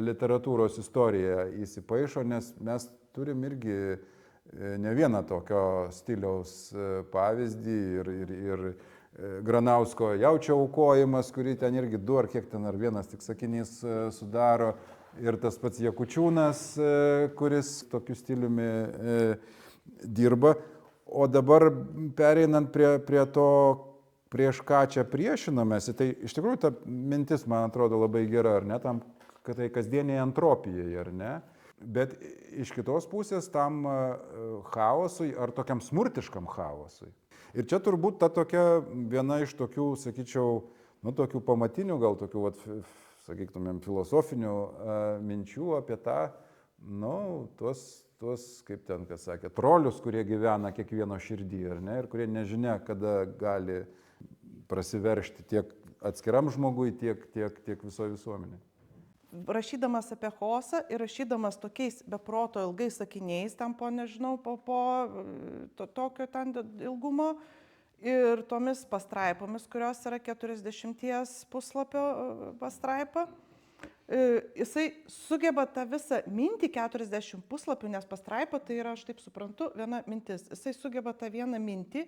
literatūros istoriją įsipaišo, nes mes turim irgi ne vieną tokio stiliaus pavyzdį ir Granausko Jaučio aukojimas, kurį ten irgi 2 ar kiek ten ar vienas tik sakinys sudaro, ir tas pats Jakučiūnas, kuris tokiu stiliumi dirba. O dabar pereinant prie to, prieš ką čia priešinamės, tai iš tikrųjų ta mintis, man atrodo, labai gera, ar ne, tam, kad tai kasdieniai antropijai, ar ne, bet iš kitos pusės tam chaosui ar tokiam smurtiškam chaosui. Ir čia turbūt ta tokia viena iš tokių, sakyčiau, nu, tokių pamatinių, gal tokių, sakytumėm, filosofinių minčių apie tą, nu, tuos, kaip ten, kas sakė, trolius, kurie gyvena kiekvieno širdį, ar ne, ir kurie nežinia, kada gali prasiveršti tiek atskiram žmogui, tiek visoje visuomenėje. Rašydamas apie chaosą ir rašydamas tokiais beproto ilgais sakiniais, tam po, nežinau, po tokio ten ilgumo, ir tomis pastraipomis, kurios yra 40 puslapio pastraipa. Jisai sugeba tą visą mintį 40 puslapių, nes pastraipa tai yra, aš taip suprantu, viena mintis. Jisai sugeba tą vieną mintį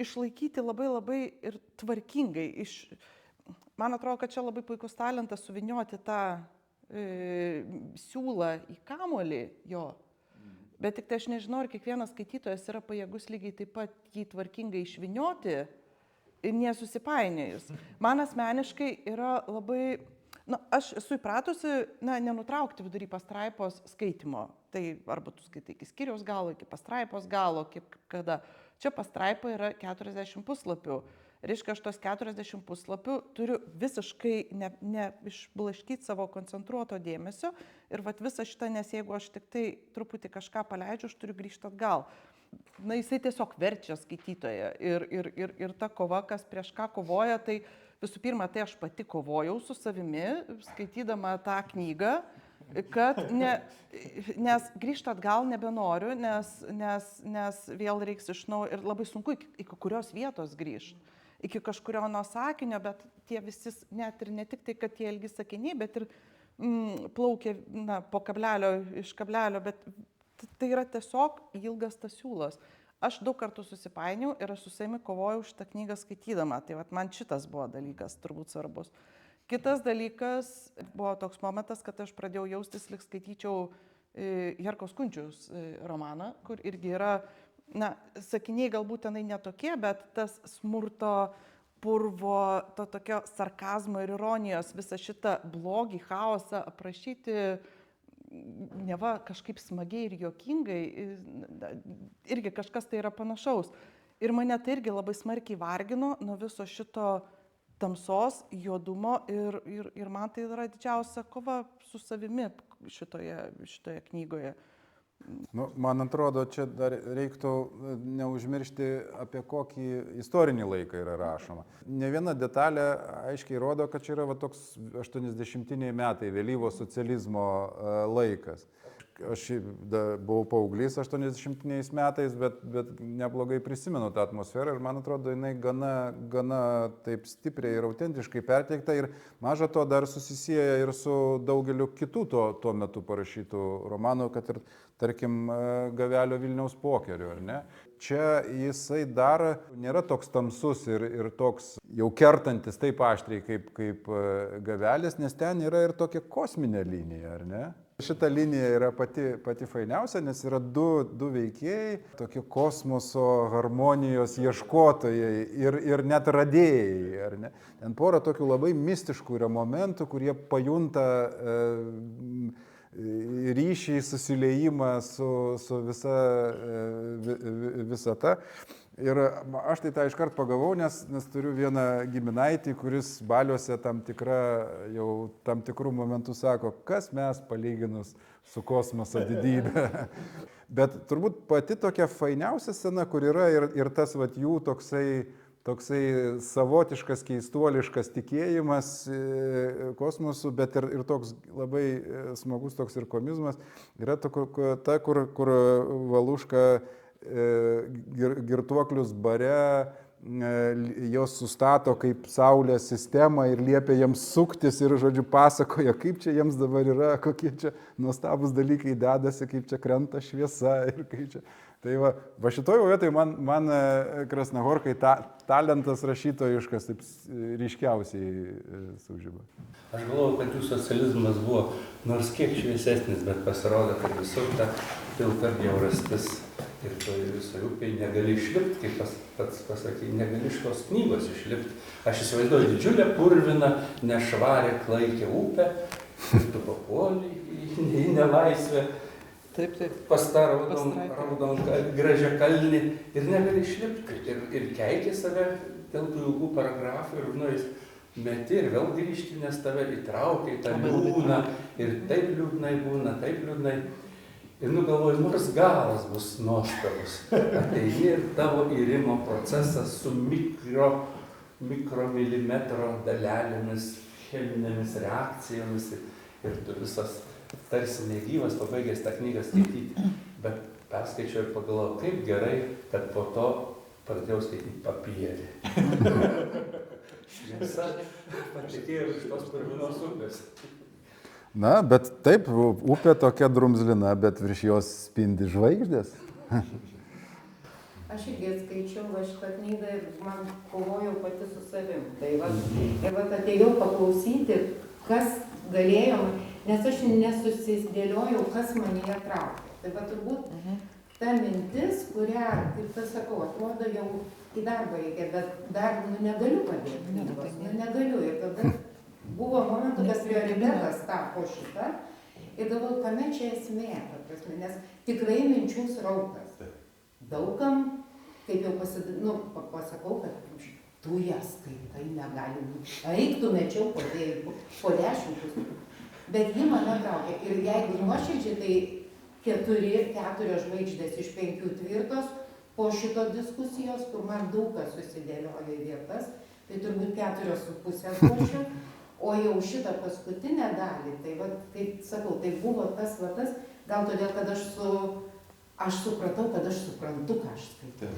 išlaikyti labai labai ir tvarkingai. Man atrodo, kad čia labai puikus talentas suvinioti tą siūlą į kamuolį jo. Bet tik tai aš nežinau, ar kiekvienas skaitytojas yra pajėgus lygiai taip pat jį tvarkingai išvinioti ir nesusipainiojus. Man asmeniškai yra labai, aš esu įpratusi, nenutraukti vidury pastraipos skaitimo. Tai arba tu skaitai iki skyriaus galo, iki pastraipos galo, kada. Čia pastraipa yra 40 puslapių. Reiškia, aš tos 40 puslapių turiu visiškai neišblaškyti savo koncentruoto dėmesio ir visą šitą, nes jeigu aš tik tai truputį kažką paleidžiu, aš turiu grįžti atgal. Jisai tiesiog verčia skaitytoją ir ta kova, kas prieš ką kovoja, tai visų pirma, tai aš pati kovojau su savimi, skaitydama tą knygą, kad nes grįžti atgal nebenoriu, nes vėl reiks iš naujo ir labai sunku iki kurios vietos grįžti. Iki kažkurio nuo sakinio, bet tie visi, net ir ne tik tai, kad tie ilgi sakiniai, bet ir plaukia po kablelio, iš kablelio, bet tai yra tiesiog ilgas tas siūlas. Aš daug kartų susipainiau ir aš su savimi kovojau šitą knygą skaitydama, tai man šitas buvo dalykas turbūt svarbus. Kitas dalykas buvo toks momentas, kad aš pradėjau jaustis, lyg skaityčiau Herkaus Kunčiaus romaną, kur irgi yra sakiniai galbūt tenai netokie, bet tas smurto, purvo, to tokio sarkazmo ir ironijos, visą šitą blogį, chaosą aprašyti neva kažkaip smagiai ir juokingai, irgi kažkas tai yra panašaus. Ir mane tai irgi labai smarkiai vargino nuo viso šito tamsos, juodumo ir man tai yra didžiausia kova su savimi šitoje knygoje. Man atrodo, čia dar reiktų neužmiršti, apie kokį istorinį laiką yra rašoma. Ne viena detalė aiškiai rodo, kad čia yra toks 80-iniai metai, vėlyvo socializmo laikas. Aš buvau paauglys 80-iniais metais, bet neblogai prisimenu tą atmosferą ir man atrodo, jinai gana taip stipriai ir autentiškai perteikta ir maža to dar susisieja ir su daugeliu kitų tuo metu parašytų romanų, kad ir, tarkim, Gavelio Vilniaus pokerių, ar ne? Čia jisai dar nėra toks tamsus ir toks jau kertantis taip aštriai kaip Gavelis, nes ten yra ir tokia kosminė linija, ar ne? Šita linija yra pati fainiausia, nes yra du veikėjai, tokie kosmoso harmonijos ieškotojai ir net radėjai, ar ne? Ten pora tokių labai mistiškų yra momentų, kurie pajunta ryšį, susiliejimą su visata. Ir aš tai tą iškart pagavau, nes turiu vieną giminaitį, kuris baliuose tam tikrų momentų sako, kas mes palyginus su kosmoso didybė. Bet turbūt pati tokia fainiausia scena, kur yra ir tas jų toksai savotiškas, keistuoliškas tikėjimas kosmosu, bet ir toks labai smagus toks ir komizmas, yra ta, kur Valuška girtuoklius bare, jos sustato kaip saulės sistemą ir liepia jiems suktis ir, žodžiu, pasakoja, kaip čia jiems dabar yra, kokie čia nuostabus dalykai dedasi, kaip čia krenta šviesa ir kaip čia. Tai va šitoje vietoje man Krasnahorkai talentas rašytojiškas taip ryškiausiai sužiba. Aš galvoju, kad jų socializmas buvo nors kiek šviesesnis, bet pasirodo, kad visur ta pilka bjaurastis ir toje visoje upėje negali išlipti, kaip pats pasakė, negali iš tos knygos išlipti. Aš įsivaizduoju didžiulę purviną, nešvarę, klaikę upę, ir tu papuoli į nelaisvę. Taip. Pas tą raudon gražią kalnį ir negali išlipti. Ir keikė save dėl tų ilgų paragrafų ir nuėjus meti ir vėl grįžti, nes tave įtraukia į tą liūną ir taip liūdnai būna, taip liūdnai. Ir galvoju, nors galas bus nuostabus. Ateini ir tavo įrimo procesas su mikromilimetro dalelėmis, cheminėmis reakcijomis ir tu visas tarsi negyvas pabaigęs tą knygą skaityti. Bet perskaičiau ir pagalvojau, kaip gerai, kad po to pradėjau skaityti Papierį. Šviesa patekėjo iš tos purvinos upės. Na, bet taip, upė tokia drumzlina, bet virš jos spindi žvaigždės. Aš irgi skaičiau šitą knygą ir man kovojau pati su savim. Tai atėjau paklausyti, kas galėjo, nes aš nesusidėliojau, kas manyje traukė. Tai turbūt ta mintis, kurią, kaip tas sakau, atrodo jau į darbą reikia, bet dar negaliu padėti. Negaliu. Ir tada buvo momentų, kad prioritetas tapo šitą. Ir galvoju, kame čia esmė, nes tikrai minčių srautas. Daugam, kaip jau pasakau, kad tu jas skaitai, negali būti. Eik, tu mečiau po 10 puslapių. Bet ji mane traukė. Ir jeigu nuoširdžiai, tai 4 žvaigždės iš 5 tvirtos po šito diskusijos, kur man daug kas susidėliojo į vietas, tai turbūt 4,5 duočiau. O jau šitą paskutinę dalį, tai kaip sakau, tai buvo tas vadas, gal todėl, kad aš supratau, kad aš suprantu, ką aš skaitau.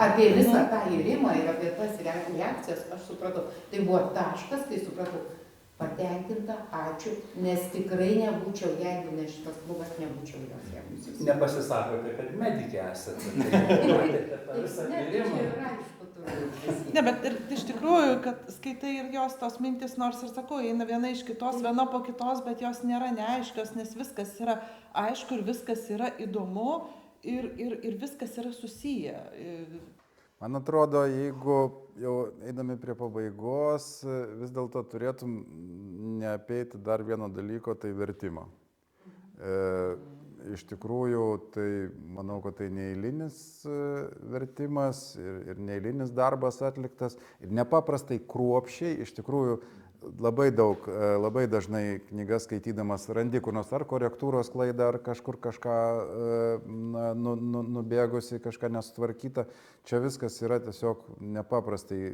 Apie visą tą įrimą ir apie tas reakcijas aš supratau. Tai buvo taškas, kai supratau, patenkinta, ačiū, nes tikrai nebūčiau, jeigu ne šitas klubas, nebūčiau jos ėmusis. Nepasisakote, kad medikė esate. Ne, bet ir iš tikrųjų, kad skaitai ir jos tos mintis, nors ir sakau, eina viena iš kitos, viena po kitos, bet jos nėra neaiškios, nes viskas yra aišku ir viskas yra įdomu ir viskas yra susiję. Man atrodo, jeigu jau eidami prie pabaigos, vis dėlto turėtum neapeiti dar vieno dalyko, tai vertimo. Iš tikrųjų, tai manau, kad tai neeilinis vertimas ir neeilinis darbas atliktas ir nepaprastai kruopščiai, iš tikrųjų labai dažnai knygas skaitydamas randi kur nors ar korektūros klaidą, ar kažkur kažką nubėgusi, kažką nesutvarkyta. Čia viskas yra tiesiog nepaprastai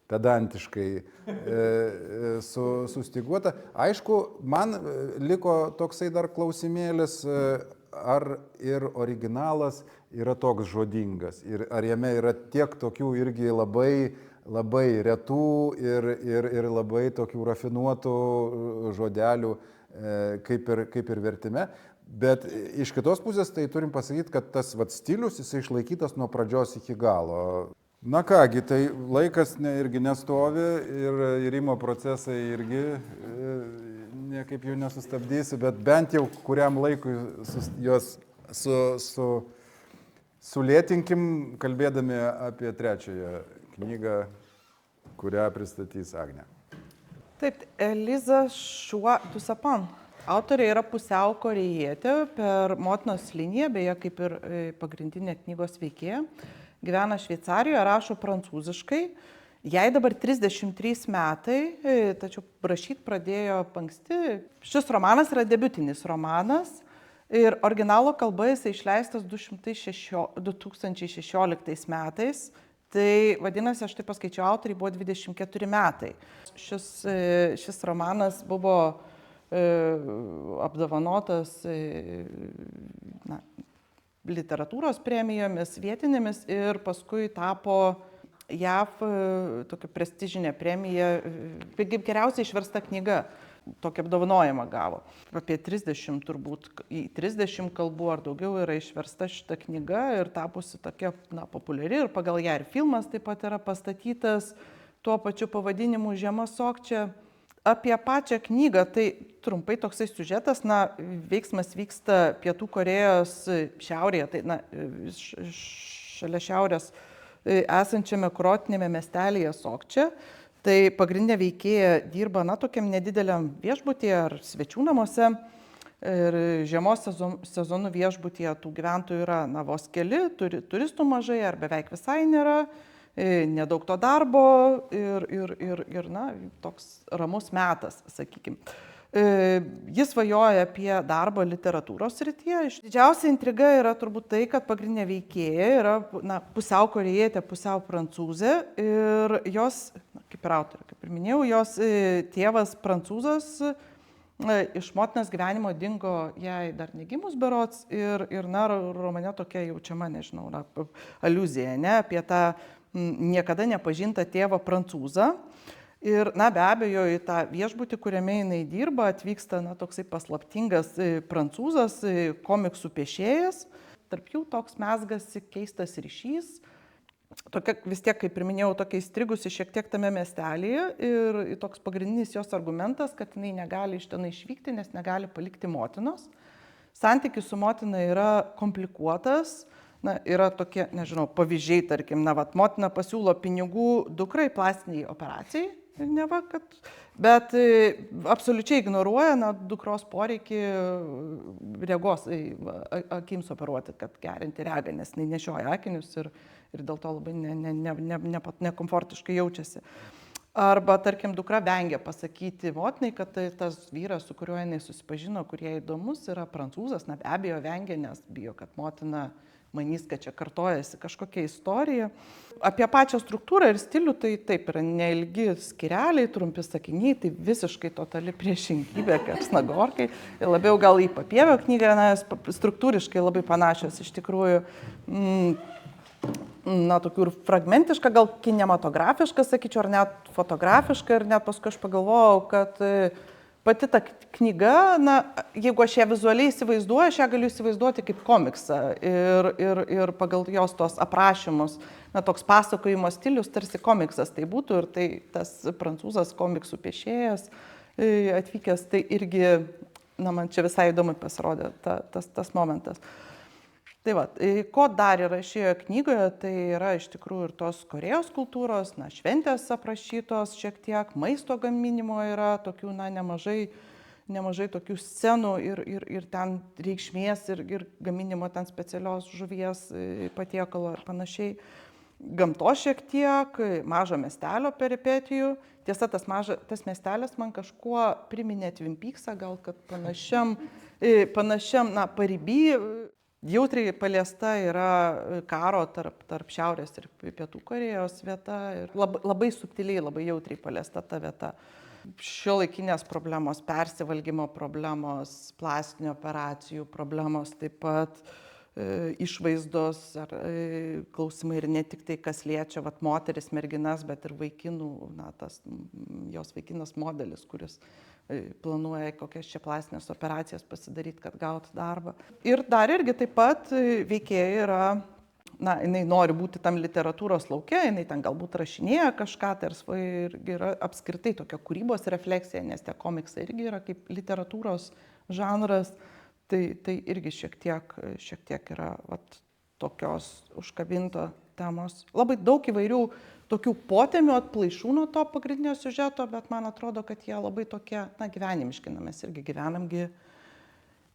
pedantiškai sustiguota. Aišku, man liko toksai dar klausimėlis, ar ir originalas yra toks žodingas ir ar jame yra tiek tokių irgi labai retų ir labai tokių rafinuotų žodelių kaip ir vertime. Bet iš kitos pusės tai turim pasakyti, kad tas stilius jisai išlaikytas nuo pradžios iki galo. Na kągi, tai laikas irgi nestovi ir įrimo procesai irgi niekaip jų nesustabdysi, bet bent jau kuriam laikui juos sulėtinkim, kalbėdami apie trečiąją knygą, kurią pristatys Agnė. Taip, Eliza Šua Dusapan. Autorė yra pusiau korėjietė per motinos liniją, beje, kaip ir pagrindinė knygos veikėja. Gyvena Šveicarijoje, rašo prancūziškai. Jai dabar 33 metai, tačiau rašyti pradėjo anksti. Šis romanas yra debiutinis romanas ir originalo kalba jis išleistas 2016 metais. Tai vadinasi, aš taip paskaičiau, autoriai buvo 24 metai. Šis romanas buvo apdovanotas literatūros premijomis vietinėmis ir paskui tapo JAV tokia prestižinė premija, kaip geriausiai išversta knyga, tokį apdovanojimą gavo. Apie 30 turbūt, į 30 kalbų ar daugiau yra išversta šita knyga ir tapusi tokia populiari ir pagal ją ir filmas taip pat yra pastatytas tuo pačiu pavadinimu Žiema Sokčia. Apie pačią knygą, tai trumpai toksai siužetas, veiksmas vyksta Pietų Korėjos šiaurėje, tai šalia šiaurės esančiame kurortiniame miestelyje Sokče. Tai pagrindinė veikėja dirba tokiam nedideliam viešbutyje ar svečių namuose. Ir žiemos sezonų viešbutyje tų gyventojų yra vos keli, turistų mažai ar beveik visai nėra. Nedaug to darbo ir toks ramus metas, sakykime. Jis svajoja apie darbą literatūros srityje. Didžiausia intriga yra turbūt tai, kad pagrindinė veikėja yra pusiau korėjietė, pusiau prancūzė ir jos, kaip ir autorė, kaip ir minėjau, jos tėvas prancūzas iš motinos gyvenimo dingo jai dar negimus berods ir romane tokia jaučiama, nežinau, aliuzija, ne, apie tą niekada nepažintą tėvą prancūzą. Ir, be abejo, į tą viešbutį, kuriame jinai dirba, atvyksta, toksai paslaptingas prancūzas, komiksų piešėjas. Tarp jų toks mezgasi keistas ryšys. Tokia, vis tiek, kaip ir minėjau, tokia įstrigusi šiek tiek tame miestelėje ir toks pagrindinis jos argumentas, kad jinai negali iš ten išvykti, nes negali palikti motinos. Santykis su motina yra komplikuotas, yra tokie, nežinau, pavyzdžiai, tarkim, motina pasiūlo pinigų dukrai plastiniai operacijai, bet absoliučiai ignoruoja dukros poreikį regos akims operuoti, kad gerinti regą, nes jinai nešioja akinius ir dėl to labai nekomfortiškai jaučiasi. Arba, tarkim, dukra vengia pasakyti motinai, kad tas vyras, su kuriuo jinai susipažino, kurie įdomus, yra prancūzas. Be abejo, vengia, nes bijo, kad motina manys, kad čia kartojasi kažkokia istorija. Apie pačią struktūrą ir stilių tai taip yra neilgi skyreliai, trumpi sakiniai, tai visiškai totali priešingybė Kersnagorkai. Labiau gal į Papievio knygą, struktūriškai labai panašios iš tikrųjų. Tokių ir fragmentiška, gal kinematografiška, sakyčiau, ar net fotografiška. Ir net paskui aš pagalvojau, kad pati ta knyga, jeigu aš ją vizualiai įsivaizduoju, aš ją galiu įsivaizduoti kaip komiksą. Ir pagal jos tos aprašymus, toks pasakojimo stilius tarsi komiksas tai būtų. Ir tai tas prancūzas komiksų piešėjas atvykęs, tai irgi, man čia visai įdomu pasirodė tas momentas. Tai ko dar yra šioje knygoje, tai yra iš tikrųjų ir tos Korėjos kultūros, šventės aprašytos šiek tiek, maisto gaminimo yra tokių, nemažai tokių scenų ir ten reikšmės ir gaminimo ten specialios žuvies patiekalo ir panašiai. Gamtos šiek tiek, mažo miestelio peripetijų. Tiesa, tas miestelis man kažkuo priminė Twin Peaksą, gal kad panašiam pariby. Jautriai paliesta yra karo tarp Šiaurės ir Pietų Korėjos vieta ir labai subtiliai, labai jautriai paliesta ta vieta. Šiuolaikinės problemos, persivalgymo problemos, plastinių operacijų problemos, taip pat išvaizdos ar klausimai ir ne tik tai, kas liečia moteris, merginas, bet ir vaikinų, tas jos vaikinas modelis, kuris planuoja kokias čia plastinės operacijas pasidaryti, kad gautų darbą. Ir dar irgi taip pat veikėjai yra, jinai nori būti tam literatūros lauke, jinai ten galbūt rašinėja kažką, tai irgi yra apskritai tokia kūrybos refleksija, nes tie komiksai irgi yra kaip literatūros žanras, tai irgi šiek tiek yra tokios užkabinto temos. Labai daug įvairių tokių potemių atplaišų nuo to pagrindinio siužeto, bet man atrodo, kad jie labai tokie, gyvenimiški, mes irgi gyvenamgi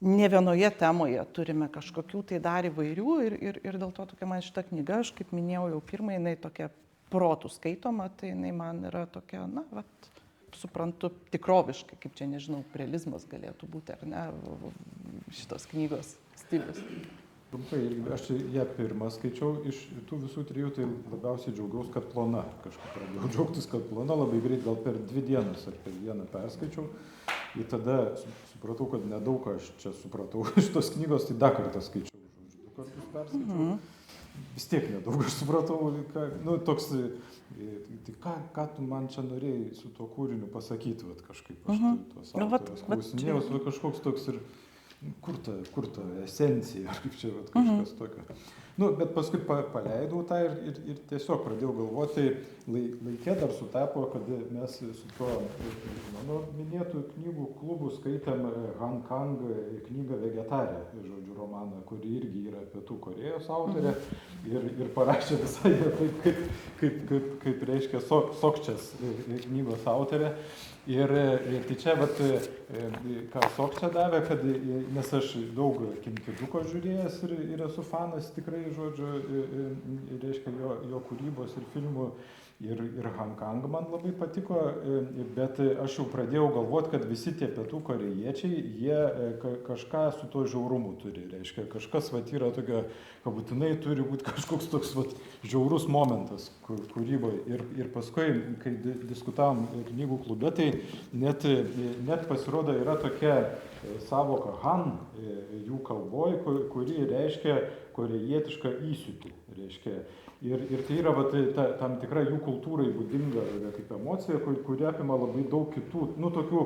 ne vienoje temoje, turime kažkokių tai dar įvairių ir dėl to tokia man šita knyga, aš kaip minėjau jau pirmai, jinai tokia protų skaitoma, tai jinai man yra tokia, suprantu, tikroviškai, kaip čia, nežinau, realizmas galėtų būti, ar ne, šitos knygos stilius. Trumpai, aš ją pirmą skaičiau, iš tų visų trijų, tai labiausiai džiaugiaus, kad plona. Kažkaip pradėjau džiaugtis, kad plona, labai greit, gal per 2 dienas ar per vieną perskaičiau. Ir tada supratau, kad nedaug aš čia supratau šitos knygos, tai dar kartą skaičiau, 2 kartus perskaičiau. Vis tiek nedaug aš supratau, toks, tai ką tu man čia norėjai su tuo kūriniu pasakyti, kažkaip aš tos autorius klausinėjau, kažkoks toks ir kur ta esencija, ar kaip čia kažkas tokio. Bet paskui paleidau tą ir tiesiog pradėjau galvoti, laikė dar sutapo, kad mes su tuo mano minėtų knygų klubų skaitėm Han Kang knygą Vegetarė, žodžiu, romaną, kuri irgi yra Pietų Korėjos autorė ir parašė visai taip, kaip reiškia Sokčias knygos autorė. Ir tai čia, ką Sokčia davė, nes aš daug Kinkiduko žiūrėjęs ir esu fanas tikrai, žodžiu, reiškia jo kūrybos ir filmų. ir Hankang man labai patiko, bet aš jau pradėjau galvoti, kad visi tie pietų korėjiečiai, jie kažką su to žiaurumu turi. Reiškia, kažkas yra tokio, kad būtinai turi būti kažkoks toks žiaurus momentas kūryboje. Ir paskui, kai diskutavom knygų klube, tai net pasirodo yra tokia savoka Han jų kalboje, kuri reiškia korėjietišką įsiūtį. Reiškia. Ir tai yra tam tikra jų kultūrai būdinga kaip emocija, kuri apima labai daug kitų, tokių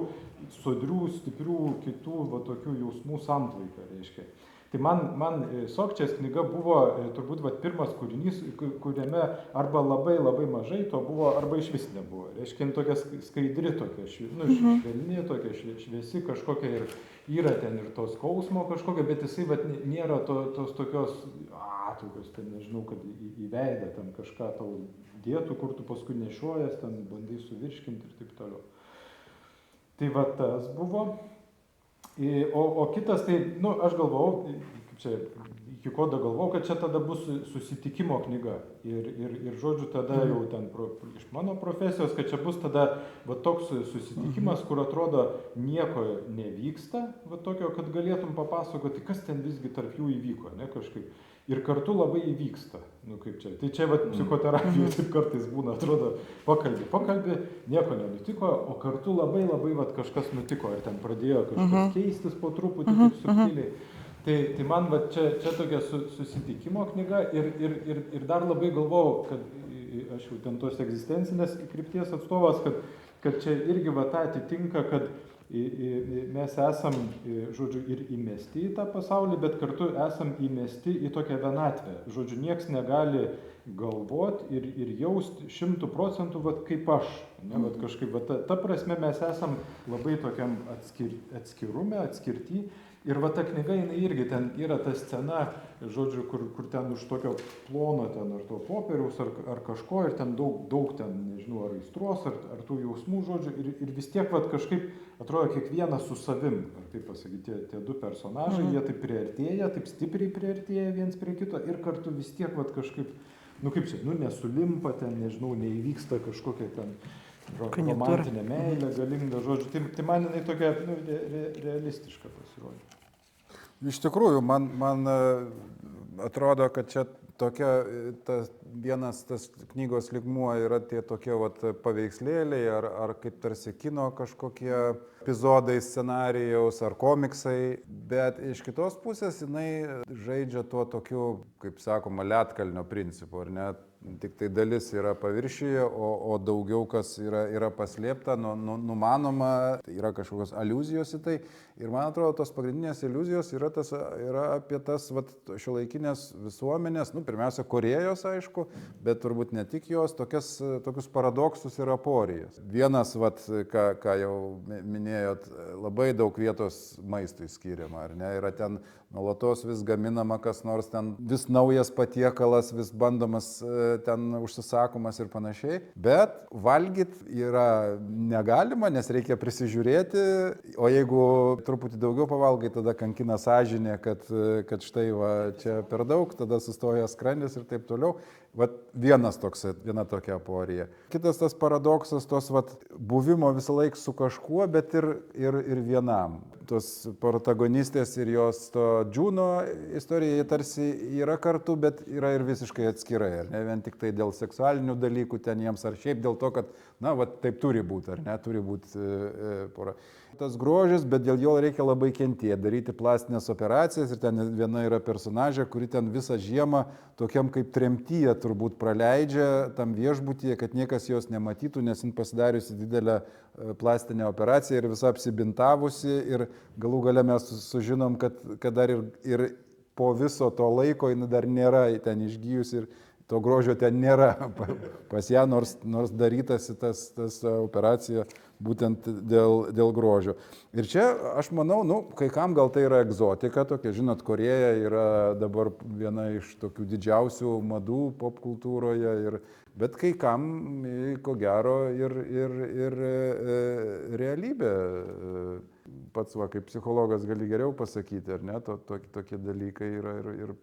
sodrių, stiprių kitų tokių jausmų samplaiką, reiškia. Tai man Sokčės knyga buvo turbūt pirmas kūrinys, kuriame arba labai labai mažai to buvo, arba iš vis nebuvo. Reiškia, tokia skaidri tokia, švelni, tokia šviesi kažkokia ir yra ten ir tos skausmo kažkokia, bet jisai nėra tos tokios, tokios, ten nežinau, kad į veidą ten kažką tau dėtų, kur tu paskui nešiojas, ten bandai suvirškinti ir taip toliau. Tai tas buvo. O kitas, tai, aš galvojau, iki ko galvojau, kad čia tada bus susitikimo knyga. Ir žodžiu, tada jau ten iš mano profesijos, kad čia bus tada toks susitikimas, kur atrodo nieko nevyksta, tokio, kad galėtum papasakoti, kas ten visgi tarp jų įvyko, ne kažkaip. Ir kartu labai įvyksta. Kaip čia. Tai čia psichoterapijų taip kartais būna, atrodo, pokalbį, nieko nenutiko, o kartu labai labai kažkas nutiko ir ten pradėjo kažkas keistis po truputį, taip subtiliai. Tai man čia tokia susitikimo knyga ir dar labai galvojau, kad aš jau ten tos egzistencinės krypties atstovas, kad čia irgi tą atitinka, kad mes esam, žodžiu, ir įmesti į tą pasaulį, bet kartu esam įmesti į tokią vienatvę. Žodžiu, nieks negali galvoti ir jausti 100% kaip aš. Ne, kažkaip, ta prasme mes esam labai tokiam atskirume, atskirti. Ir ta knyga, jinai irgi ten yra ta scena, žodžiu, kur ten už tokio plono ten ar to popieriaus ar kažko ir ten daug ten, nežinau, ar aistros, ar tų jausmų, žodžiu, ir vis tiek kažkaip atrodo kiekvienas su savim, ar taip pasakyti, tie du personažai, jie taip priartėja, taip stipriai priartėja viens prie kito ir kartu vis tiek kažkaip, kaip čia, nesulimpa ten, nežinau, neįvyksta kažkokia ten romantinė meilė, galinga, žodžiu, tai man jinai tokia realistiška pasirodė. Iš tikrųjų, man atrodo, kad čia tokia, vienas tas knygos lygmuo yra tie tokie paveikslėliai ar kaip tarsi kino kažkokie epizodai scenarijaus ar komiksai, bet iš kitos pusės jinai žaidžia tuo tokiu, kaip sakoma, ledkalnio principu, ar ne? Tik tai dalis yra paviršiuje, o daugiau kas yra paslėpta, numanoma, yra kažkokios aliuzijos į tai. Ir man atrodo, tos pagrindinės aliuzijos yra apie tas šiuolaikinės visuomenės, pirmiausia, Korėjos, aišku, bet turbūt ne tik jos, tokius paradoksus ir aporijas. Vienas, ką jau minėjot, labai daug vietos maistui skiriama, ar ne? Yra ten nuolatos vis gaminama kas nors, ten vis naujas patiekalas, vis bandomas ten užsisakomas ir panašiai, bet valgyt yra negalima, nes reikia prisižiūrėti, o jeigu truputį daugiau pavalgai, tada kankina sąžinė, kad štai čia per daug, tada sustoja skrandis ir taip toliau. Viena tokia aporija. Kitas tas paradoksas, tos buvimo visą laiką su kažkuo, bet ir vienam. Tos protagonistės ir jos to Džūno istorija tarsi yra kartu, bet yra ir visiškai atskirai. Ar ne vien tik tai dėl seksualinių dalykų ten jiems, ar šiaip dėl to, kad, taip turi būti, ar ne, turi būti pora. Tas grožis, bet dėl jo reikia labai kentėti, daryti plastinės operacijas ir ten viena yra personažė, kuri ten visą žiemą tokiam kaip tremtyje turbūt praleidžia tam viešbutyje, kad niekas jos nematytų, nes jin pasidariusi didelę plastinę operaciją ir visą apsibintavusi ir galų gale mes sužinom, kad dar ir po viso to laiko jin dar nėra ten išgyjusi ir to grožio ten nėra pas ją, nors darytasi tas operacija būtent dėl grožio. Ir čia, aš manau, kai kam gal tai yra egzotika tokia, žinot, Korėja yra dabar viena iš tokių didžiausių madų popkultūroje, bet kai kam, ko gero, ir realybė. Pats kaip psichologas gali geriau pasakyti, ar ne, tokie dalykai yra ir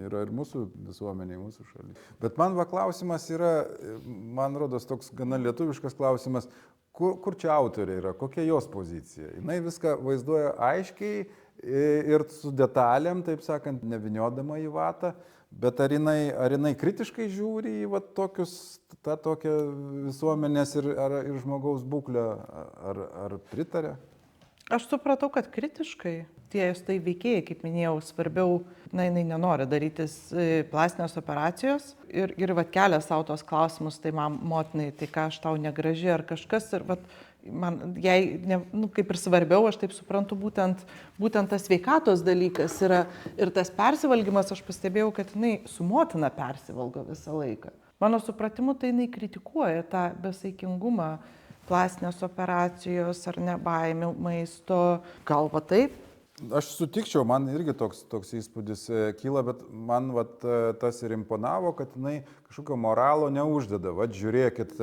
Yra ir mūsų visuomeniai, mūsų šalyje. Bet man va klausimas yra, man rodos toks gana lietuviškas klausimas, kur čia autorė yra, kokia jos pozicija. Jis viską vaizduoja aiškiai ir su detalėm, taip sakant, neviniodama į vatą, bet ar jinai kritiškai žiūri į va, tą tokią visuomenės ir žmogaus būklę, ar pritarė? Aš supratau, kad kritiškai tie tai veikėjai, kaip minėjau, svarbiau, jinai nenori darytis plastinės operacijos ir vat kelia savo tos klausimus, tai man motinai, tai ką aš tau negraži ar kažkas ir vat man jai, kaip ir svarbiau, aš taip suprantu, būtent tas sveikatos dalykas yra ir tas persivalgymas, aš pastebėjau, kad jinai su motina persivalgo visą laiką. Mano supratimu, tai jinai kritikuoja tą besaikingumą, plastinės operacijos ar ne baimių maisto, gal va taip? Aš sutikčiau, man irgi toks įspūdis kyla, bet man vat, tas ir imponavo, kad jinai kažkokio moralo neuždeda. Vat žiūrėkit,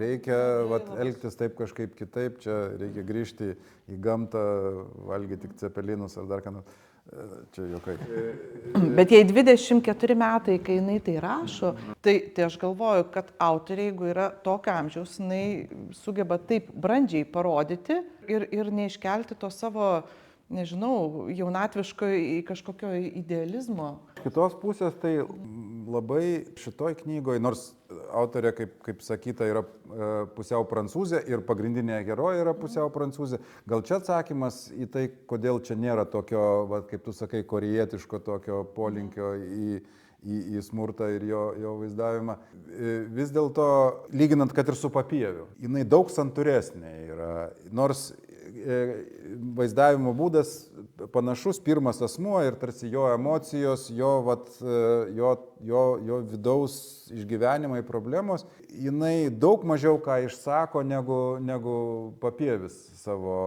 reikia vat, elgtis taip kažkaip kitaip, čia reikia grįžti į gamtą, valgyti tik cepelinus ar dar ką nors. Čia jokai. Bet jei 24 metai, kai jinai tai rašo, tai aš galvoju, kad autorė, jeigu yra tokio amžiaus, jinai sugeba taip brandžiai parodyti ir neiškelti to savo, nežinau, jaunatviško į kažkokio idealizmo. Iš kitos pusės tai labai šitoj knygoje, nors autorė, kaip sakyta, yra pusiau prancūzė ir pagrindinė herojė yra pusiau prancūzė. Gal čia atsakymas į tai, kodėl čia nėra tokio, va, kaip tu sakai, korėjietiško tokio polinkio į smurtą ir jo vaizdavimą. Vis dėlto, lyginant kad ir su Papieviu, jinai daug santūresnė yra, nors vaizdavimo būdas panašus, pirmas asmuo ir tarsi jo emocijos, jo vidaus išgyvenimai, problemos, jinai daug mažiau ką išsako negu Papievis savo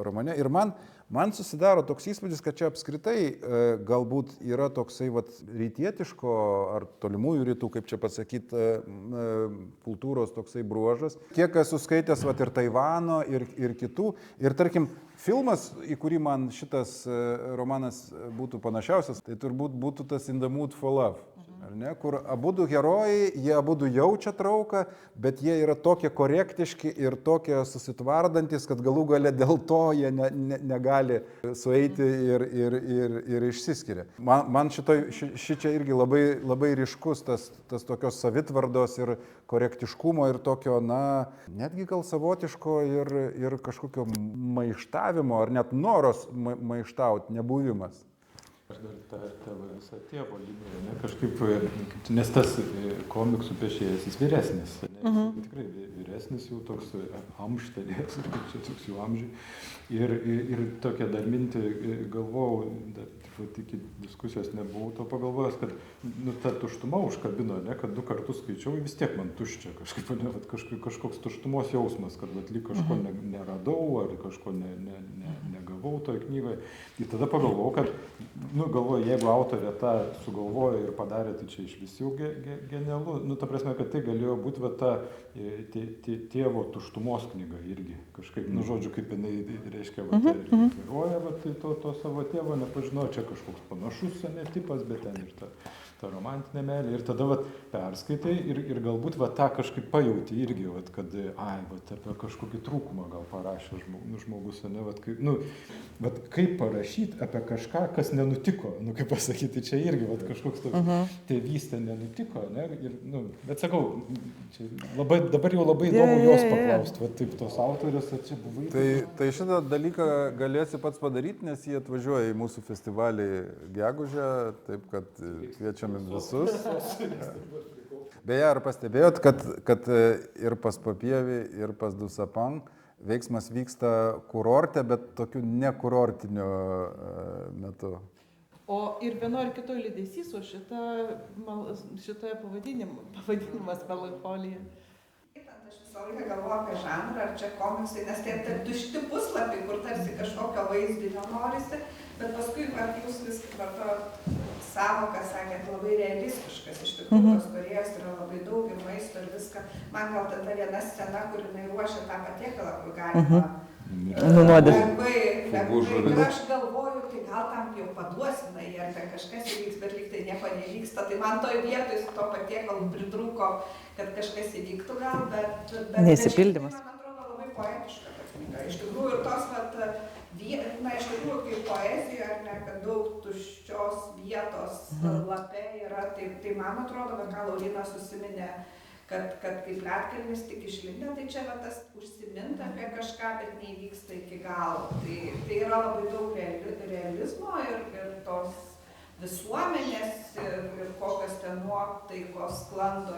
romane. Ir man susidaro toks įspūdis, kad čia apskritai galbūt yra toksai rytietiško ar tolimųjų rytų, kaip čia pasakyti, kultūros toksai bruožas. Kiek esu skaitęs ir Taivano ir kitų. Ir tarkim, filmas, į kurį man šitas romanas būtų panašiausias, tai turbūt būtų tas In the Mood for Love. Ar ne? Kur abudu herojai, jie abudu jaučia trauką, bet jie yra tokie korektiški ir tokie susitvardantis, kad galų gale dėl to jie negali sueiti ir išsiskiria. Man šičia irgi labai ryškus tas tokios savitvardos ir korektiškumo ir tokio, netgi gal savotiško ir kažkokio maištavimo, ar net noros maištauti, nebuvimas. Aš dar tą visą tėvo liniją, kažkaip, nes tas komiksų piešėjas, jis vyresnis, tikrai vyresnis jau toks amštelės, čia toks jų amžiai. Ir tokia dar mintį galvojau, iki diskusijos nebuvau to pagalvojęs, kad ta tuštuma užkabino, kad 2 kartus skaičiau, vis tiek man tuščia kažkoks tuštumos jausmas, kad lyg kažko neradau ar kažko negavau toje knygoje. Ir tada pagalvojau, kad galvoju, jeigu autorė tą sugalvojo ir padarė, tai čia iš vis jau genialu. Ta prasme, kad tai galėjo būti ta tėvo tuštumos knyga irgi. Kažkaip, žodžiu, kaip jinai reiškia, heroja, tai to savo tėvo nepažinau, čia kažkoks panašus tipas, bet ten ir ta romantinė meilė. Ir tada perskaitai ir galbūt tą kažkaip pajauti irgi, kad apie kažkokį trūkumą gal parašė žmogus, kaip parašyti apie kažką, kas nenutiko, kaip pasakyti, čia irgi kažkoks toks tėvystė nenutiko, bet sakau, čia dabar jau labai įdomu jos paklausti, taip tos autorės, ar čia buvai. Tai šitą dalyką galėsi pats padaryti, nes jie atvažiuoja į mūsų festivalį gegužę, taip kad kviečiame visus. Beje, ar pastebėjot, kad ir pas Papievį, ir pas Dusapang veiksmas vyksta kurorte, bet tokiu nekurortiniu metu? O ir vieno ir kito liūdesys, o šitoje pavadinimas melancholija. Aš visą laiką galvoju apie žanrą, ar čia komiksai, nes tai tušti puslapiai, kur tarsi kažkokio vaizdinio norisi, bet paskui jūs vis savoką sakėt, labai realistiškas, iš tikrųjų tos Korėjos yra labai daug ir maisto ir viską. Man gal tada viena scena, kur jinai ruošia tą patiekalą, kur galima lengvai. Ir aš galvoju, tai gal tam jau paduosina jie, ar ten kažkas įvyks, bet vyksta. Tai man toj vietoj su to patiekalu pritrūko, kad kažkas įvyktų gal, bet Neišsipildymas. Man atrodo labai poetiška ta knyga. Iš tikrųjų ir tos, iš tikrųjų kaip poezijoje, ar ne, kad daug tuščios vietos lape yra, tai man atrodo, kad ką Laurynas užsiminė, kad kaip ledkalnis tik išlindę, tai čia va tas užsiminta apie kažką, bet neįvyksta iki galo. Tai yra labai daug realizmo ir tos visuomenės ir kokios ten nuotaikos sklando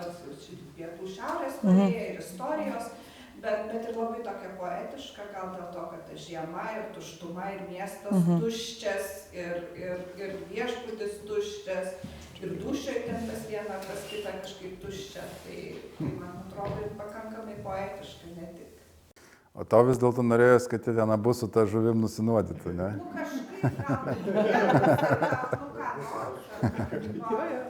pietų šiaurės Korėja ir istorijos, bet ir labai tokia poetiška, gal dėl to, kad ta žiema ir tuštuma ir miestas tuščias ir viešbutis tuščias ir dušai ten pas vieną, pas kitą kažkaip tuščia. Tai man atrodo pakankamai poetiška, ne tik. O tau vis dėlto norėjos, kad ten abu su ta žuvim nusinuodytų, ne? Nu kažkaip gal, galvoju,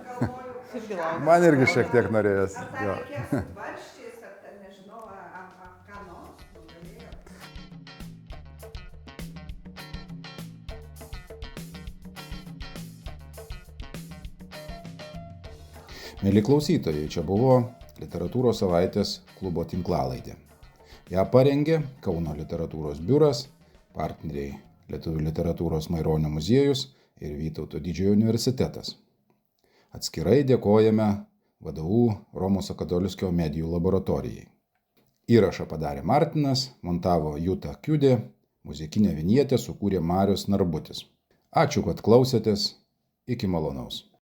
Man irgi šiek tiek norėjos. ar tą reikės su barščiais, ar ten nežinau, ar ką nors, galėjo. Mėly klausytojai, čia buvo Literatūros savaitės klubo tinklalaidė. Ją parengė Kauno literatūros biuras, partneriai Lietuvių literatūros Maironio muziejus ir Vytauto Didžiojo universitetas. Atskirai dėkojame VDU Romos Akadoliskio medijų laboratorijai. Įrašą padarė Martinas, montavo Juta Kiudė, muzikinę vinietę sukūrė Marius Narbutis. Ačiū, kad klausėtės, iki malonaus.